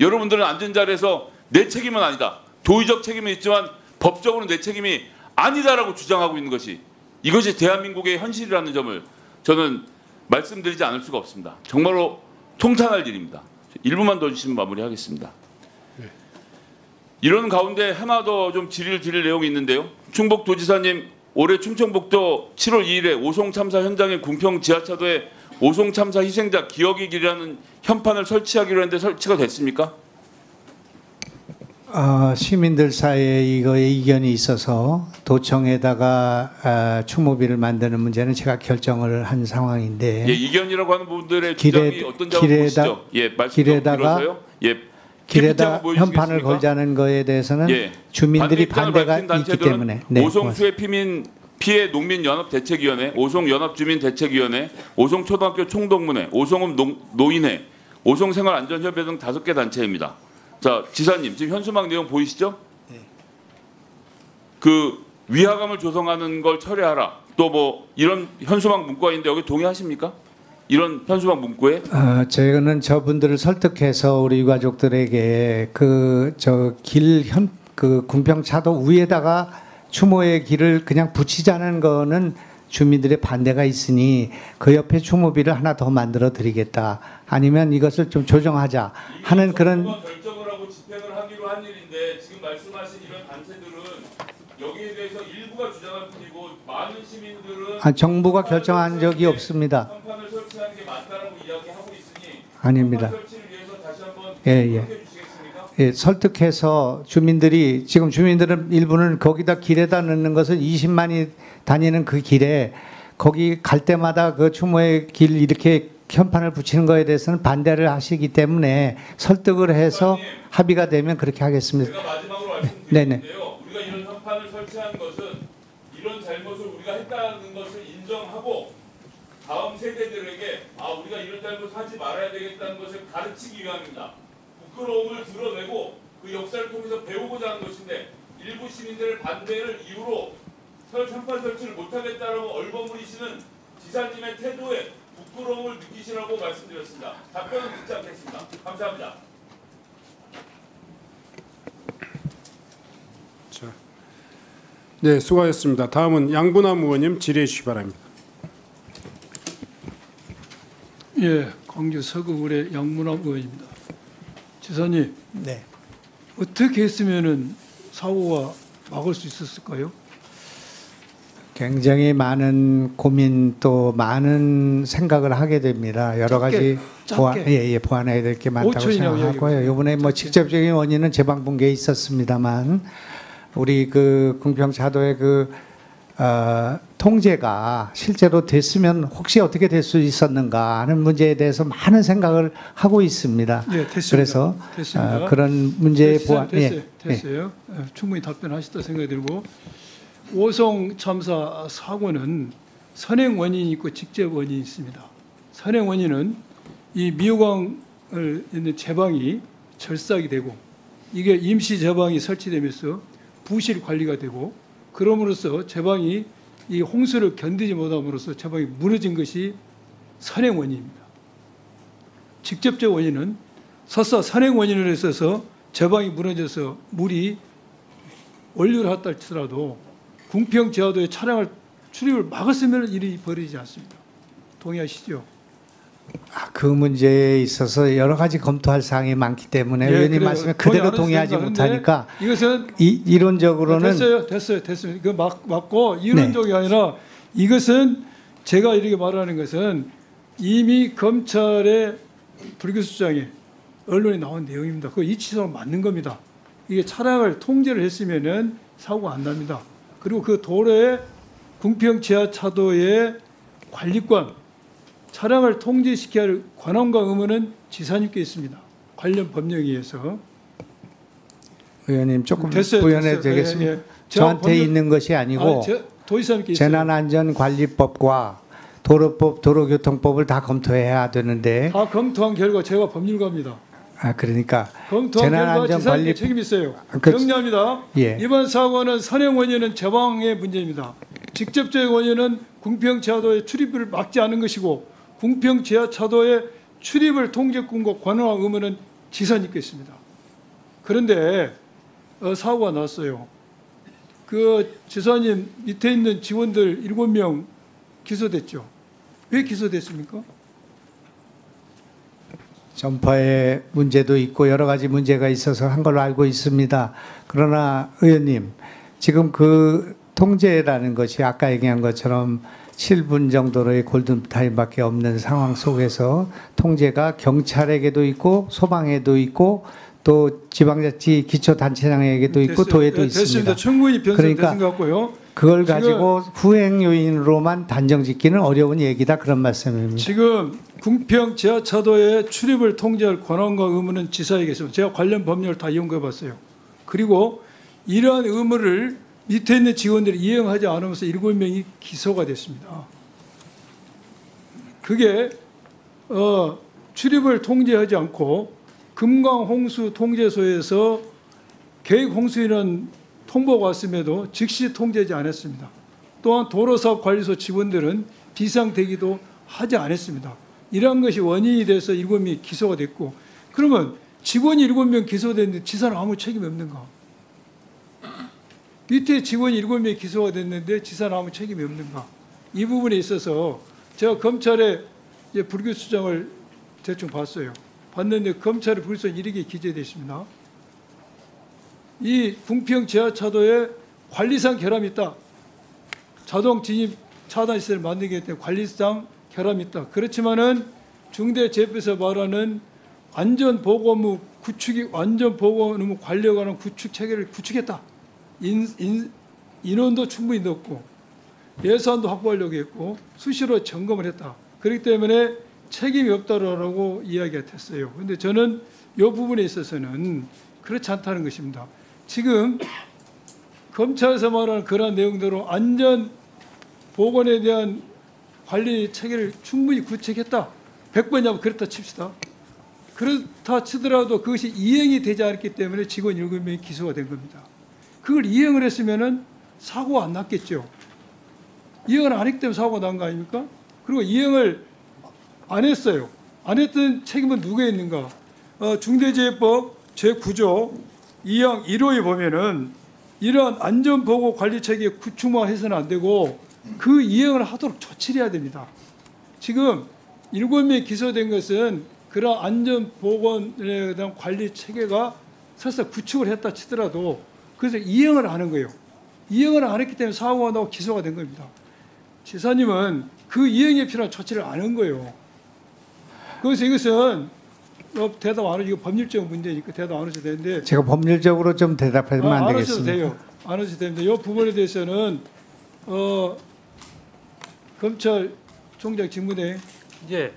Speaker 3: 여러분들은 앉은 자리에서 내 책임은 아니다. 도의적 책임은 있지만 법적으로 내 책임이 아니다라고 주장하고 있는 것이 이것이 대한민국의 현실이라는 점을 저는 말씀드리지 않을 수가 없습니다. 정말로 통탄할 일입니다. 1분만 더 주시면 마무리하겠습니다. 이런 가운데 하나 더 좀 질의를 드릴 내용이 있는데요. 충북도지사님, 올해 충청북도 7월 2일에 오송 참사 현장의 궁평 지하차도에 오송 참사 희생자 기억의 길이라는 현판을 설치하기로 했는데 설치가 됐습니까?
Speaker 4: 시민들 사이에 이거에 이견이 있어서 도청에다가 추모비를 만드는 문제는 제가 결정을 한 상황인데.
Speaker 3: 예, 이견이라고 하는 분들의 주장이 어떤지 한번 보시죠. 예, 말씀 좀 들어서요. 예.
Speaker 4: 길에다 현판을 걸자는 거에 대해서는
Speaker 3: 예,
Speaker 4: 주민들이 반대가 있기 때문에. 네,
Speaker 3: 오송수해 피해 농민연합대책위원회, 오송연합주민대책위원회, 오송초등학교 총동문회, 오송읍 노인회, 오송생활안전협회 등 5개 단체입니다. 자, 지사님 지금 현수막 내용 보이시죠?
Speaker 4: 네.
Speaker 3: 그 위화감을 조성하는 걸 철회하라. 또 뭐 이런 현수막 문구가 있는데 여기 동의하십니까? 이런 현수막 문구에?
Speaker 4: 저희는 저분들을 설득해서 우리 유가족들에게 그 궁평차도 위에다가 추모의 길을 그냥 붙이자는 거는 주민들의 반대가 있으니 그 옆에 추모비를 하나 더 만들어 드리겠다. 아니면 이것을 좀 조정하자 하는 그런.
Speaker 3: 결정을 하고 집행을 하기로 한 일인데 지금 말씀하신 이런 단체들은 여기에 대해서 일부가 주장할 뿐이고 많은 시민들은
Speaker 4: 정부가 결정한 적이 없습니다.
Speaker 3: 현판을 설치하는 게 맞다라고 이야기하고 있으니
Speaker 4: 아닙니다.
Speaker 3: 설치를 위해서 다시 한번
Speaker 4: 예, 설득해서 주민들은 일부는 거기다 길에다 넣는 것은 20만이 다니는 그 길에 거기 갈 때마다 그 추모의 길 이렇게 현판을 붙이는 거에 대해서는 반대를 하시기 때문에 설득을 해서 합의가 되면 그렇게 하겠습니다.
Speaker 3: 제가 마지막으로 말씀드리는데요. 우리가 이런 현판을 설치한 것은 이런 잘못을 우리가 했다는 것을 인정하고 다음 세대들에게 우리가 이런 잘못을 하지 말아야 되겠다는 것을 가르치기 위함입니다. 부끄러움을 드러내고 그 역사를 통해서 배우고자 하는 것인데 일부 시민들의 반대를 이유로 현판 설치를 못하겠다라고 얼버무리시는 지사님의 태도에 부끄러움을 느끼시라고 말씀드렸습니다. 답변은 듣지 않겠습니다. 감사합니다.
Speaker 5: 자, 네, 수고하셨습니다. 다음은 양분남 의원님 질의해 주시기 바랍니다.
Speaker 14: 예, 광주 서구을의 양문암 의원입니다. 지사님,
Speaker 4: 네.
Speaker 14: 어떻게 했으면은 사고가 막을 수 있었을까요?
Speaker 4: 굉장히 많은 고민 또 많은 생각을 하게 됩니다. 여러 가지 보완해야 될 게 많다고 생각하고요. 이번에 뭐 직접적인 원인은 제방붕괴에 있었습니다만 우리 그 궁평차도의 통제가 실제로 됐으면 혹시 어떻게 될 수 있었는가 하는 문제에 대해서 많은 생각을 하고 있습니다.
Speaker 14: 네, 됐습니다.
Speaker 4: 그래서
Speaker 14: 됐습니다.
Speaker 4: 그런 문제의 보완
Speaker 14: 됐어요. 충분히 답변하셨다 생각이 들고 오송 참사 사고는 선행 원인이 있고 직접 원인이 있습니다. 선행 원인은 이 미호강을 있는 제방이 절삭이 되고 이게 임시 제방이 설치되면서 부실 관리가 되고 그럼으로써 제방이 이 홍수를 견디지 못함으로써 제방이 무너진 것이 선행 원인입니다. 직접적 원인은 설사 선행 원인으로 있어서 제방이 무너져서 물이 원류를 했다 할지라도 궁평 제하도에 차량을 출입을 막았으면 일이 벌어지지 않습니다. 동의하시죠?
Speaker 4: 그 문제에 있어서 여러 가지 검토할 사항이 많기 때문에
Speaker 14: 예,
Speaker 4: 의원님
Speaker 14: 그래요.
Speaker 4: 말씀에 그대로 동의하지
Speaker 14: 생각하는데
Speaker 4: 못하니까
Speaker 14: 이것은
Speaker 4: 이론적으로는
Speaker 14: 됐습니다. 그 맞고 이론적이 아니라 이것은 제가 이렇게 말하는 것은 이미 검찰의 불기소 주장에 언론에 나온 내용입니다. 그 이치성은 맞는 겁니다. 이게 차량을 통제를 했으면은 사고가 안 납니다. 그리고 그 도로에 궁평 지하차도의 관리권, 차량을 통제시켜야 할 권한과 의무는 지사님께 있습니다. 관련 법령에 의해서.
Speaker 4: 의원님 조금
Speaker 14: 됐어요,
Speaker 4: 부연해도
Speaker 14: 됐어요.
Speaker 4: 되겠습니다.
Speaker 14: 예, 예.
Speaker 4: 저한테 있는 것이 아니고
Speaker 14: 도지사님께 있어요.
Speaker 4: 재난안전관리법과 도로법, 도로교통법을 다 검토해야 되는데
Speaker 14: 다 검토한 결과 제가 법률가입니다.
Speaker 4: 그러니까
Speaker 14: 검토한 결과 지사님께
Speaker 4: 재난안전관리
Speaker 14: 책임이 있어요.
Speaker 4: 그-
Speaker 14: 정리합니다.
Speaker 4: 예.
Speaker 14: 이번 사고는 선행 원인은 제방의 문제입니다. 직접적인 원인은 궁평 지하도의 출입을 막지 않은 것이고 궁평 지하차도의 출입을 통제권과 권한과 의무는 지사님께 있습니다. 그런데 사고가 났어요. 그 지사님 밑에 있는 직원들 7명 기소됐죠. 왜 기소됐습니까?
Speaker 4: 전파의 문제도 있고 여러 가지 문제가 있어서 한 걸로 알고 있습니다. 그러나 의원님, 지금 그 통제라는 것이 아까 얘기한 것처럼 7분 정도의 골든타임밖에 없는 상황 속에서 통제가 경찰에게도 있고 소방에도 있고 또 지방자치 기초단체장에게도 있고 도에도 있습니다.
Speaker 14: 됐습니다. 충분히 변수된
Speaker 4: 그러니까
Speaker 14: 것 같고요.
Speaker 4: 그걸
Speaker 14: 지금-
Speaker 4: 가지고 후행 요인으로만 단정짓기는 어려운 얘기다 그런 말씀입니다.
Speaker 14: 지금 궁평 지하차도의 출입을 통제할 권한과 의무는 지사에게 있습니다. 제가 관련 법령을 다 연구해봤어요. 그리고 이러한 의무를 밑에 있는 직원들이 이행하지 않으면서 7명이 기소가 됐습니다. 그게 출입을 통제하지 않고 금강홍수 통제소에서 계획 홍수인원 통보가 왔음에도 즉시 통제하지 않았습니다. 또한 도로사업관리소 직원들은 비상 대기도 하지 않았습니다. 이러한 것이 원인이 돼서 7명이 기소가 됐고, 그러면 직원이 7명 기소됐는데 지사는 아무 책임이 없는가? 밑에 직원이 7명이 기소가 됐는데 지사는 아무 책임이 없는가? 이 부분에 있어서 제가 검찰의 불기소장을 대충 봤어요. 봤는데 검찰의 불기소는 이렇게 기재되어 있습니다. 이 궁평 지하차도에 관리상 결함이 있다. 자동 진입 차단 시설을 만들기 때문에 관리상 결함이 있다. 그렇지만은 중대재해법에서 말하는 안전보건의무 구축이 안전보건의무 관리에 관한 구축 체계를 구축했다. 인원도 충분히 넣었고 예산도 확보하려고 했고 수시로 점검을 했다. 그렇기 때문에 책임이 없다라고 이야기가 됐어요. 그런데 저는 이 부분에 있어서는 그렇지 않다는 것입니다. 지금 검찰에서 말하는 그러한 내용대로 안전 보건에 대한 관리 체계를 충분히 구축했다. 100번이면 그렇다 칩시다. 그렇다 치더라도 그것이 이행이 되지 않았기 때문에 직원 7명이 기소가 된 겁니다. 그걸 이행을 했으면은 사고가 안 났겠죠. 이행을 안 했기 때문에 사고가 난 거 아닙니까? 그리고 이행을 안 했어요. 안 했던 책임은 누구에 있는가? 중대재해법 제9조 2항 1호에 보면은 이러한 안전보고 관리체계 구축만 해서는 안 되고 그 이행을 하도록 조치를 해야 됩니다. 지금 7명이 기소된 것은 그런 안전보건에 대한 관리체계가 설사 구축을 했다 치더라도 그래서 이행을 안 한 거예요. 이행을 안 했기 때문에 사고가 나고 기소가 된 겁니다. 지사님은 그 이행에 필요한 조치를 안 한 거예요. 그래서 이것은 대답 안 하죠. 이거 법률적 문제니까 대답 안 하셔도 되는데
Speaker 4: 제가 법률적으로 좀 대답하면 안
Speaker 14: 안 하셔도
Speaker 4: 되겠습니까?
Speaker 14: 돼요. 안 하셔도 됩니다. 이 부분에 대해서는 검찰총장 직무대
Speaker 2: 예.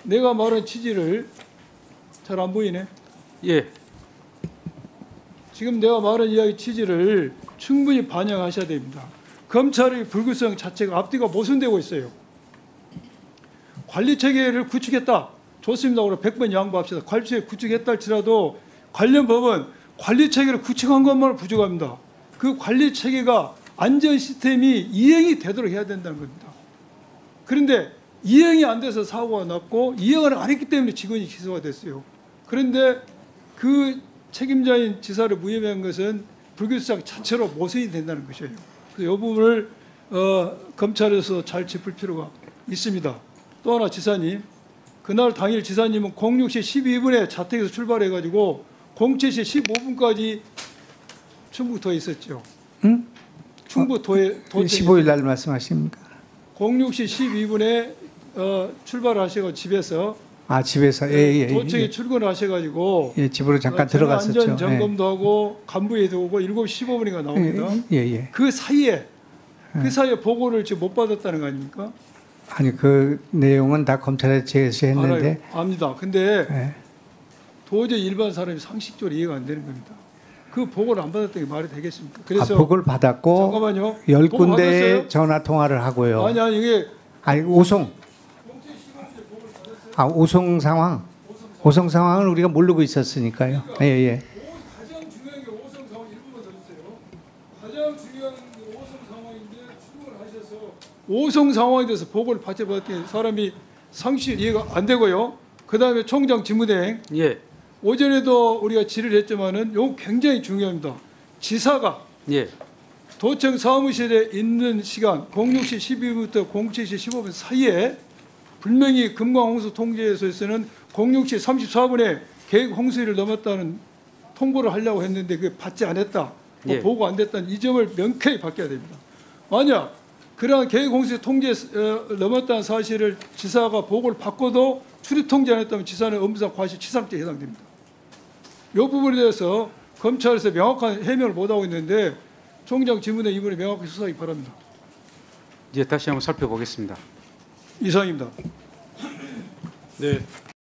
Speaker 14: 내가 말한 취지를 잘 안 보이네.
Speaker 2: 예.
Speaker 14: 지금 내가 말한 이야기 취지를 충분히 반영하셔야 됩니다. 검찰의 불구성 자체가 앞뒤가 모순되고 있어요. 관리 체계를 구축했다. 좋습니다. 그럼 100번 양보합시다. 관리 체계 구축했다 할지라도 관련 법은 관리 체계를 구축한 것만 부족합니다. 그 관리 체계가 안전 시스템이 이행이 되도록 해야 된다는 겁니다. 그런데 이행이 안 돼서 사고가 났고 이행을 안 했기 때문에 직원이 기소가 됐어요. 그런데 그 책임자인 지사를 무혐의한 것은 불기소장 자체로 모순이 된다는 것이에요. 그래서 이 부분을 검찰에서 잘 짚을 필요가 있습니다. 또 하나 지사님, 그날 당일 지사님은 06시 12분에 자택에서 출발해가지고 07시 15분까지 충북도에 있었죠.
Speaker 4: 응?
Speaker 14: 충북도에
Speaker 4: 15일 날 말씀하십니까?
Speaker 14: 06시 12분에 출발하셔서 집에서
Speaker 4: 집에서
Speaker 14: 도청에 출근하셔가지고
Speaker 4: 집으로 잠깐 들어갔었죠.
Speaker 14: 안전 점검도 하고 간부회도 오고 7시 15분인가 나옵니다. 그 사이에 보고를 지금 못 받았다는 거 아닙니까?
Speaker 4: 아니 그 내용은 다 검찰에 제시했는데
Speaker 14: 압니다. 근데 도저히 일반 사람이 상식적으로 이해가 안 되는 겁니다. 그 보고를 안 받았던 게 말이 되겠습니까? 그래서
Speaker 4: 보고를 받았고
Speaker 14: 잠깐만요.
Speaker 4: 10군데 전화 통화를 하고요.
Speaker 14: 아니 이게
Speaker 4: 오송 상황은 우리가 모르고 있었으니까요. 예.
Speaker 14: 가장 중요한 게 오송 상황 일부만 더 주세요. 가장 중요한 게 오송 상황인데 출근을 하셔서 오송 상황에 대해서 보고를 받았더니 사람이 상식 이해가 안 되고요. 그 다음에 총장 직무대행.
Speaker 2: 예.
Speaker 14: 오전에도 우리가 질의를 했지만은 이거 굉장히 중요합니다. 지사가 도청 사무실에 있는 시간 06시 12분부터 07시 15분 사이에 분명히 금강홍수 통제소에서는 06시 34분에 계획 홍수위를 넘었다는 통보를 하려고 했는데 그게 받지 않았다. 보고 안 됐다는 이 점을 명쾌히 밝혀야 됩니다. 만약 그러한 계획 홍수위 통제 넘었다는 사실을 지사가 보고를 받고도 출입 통제 안 했다면 지사는 업무상 과실치상죄에 해당됩니다. 이 부분에 대해서 검찰에서 명확한 해명을 못하고 있는데 총장 지문에 이번에 명확히 수사하기 바랍니다.
Speaker 2: 이제 다시 한번 살펴보겠습니다.
Speaker 14: 이상입니다.
Speaker 5: 네.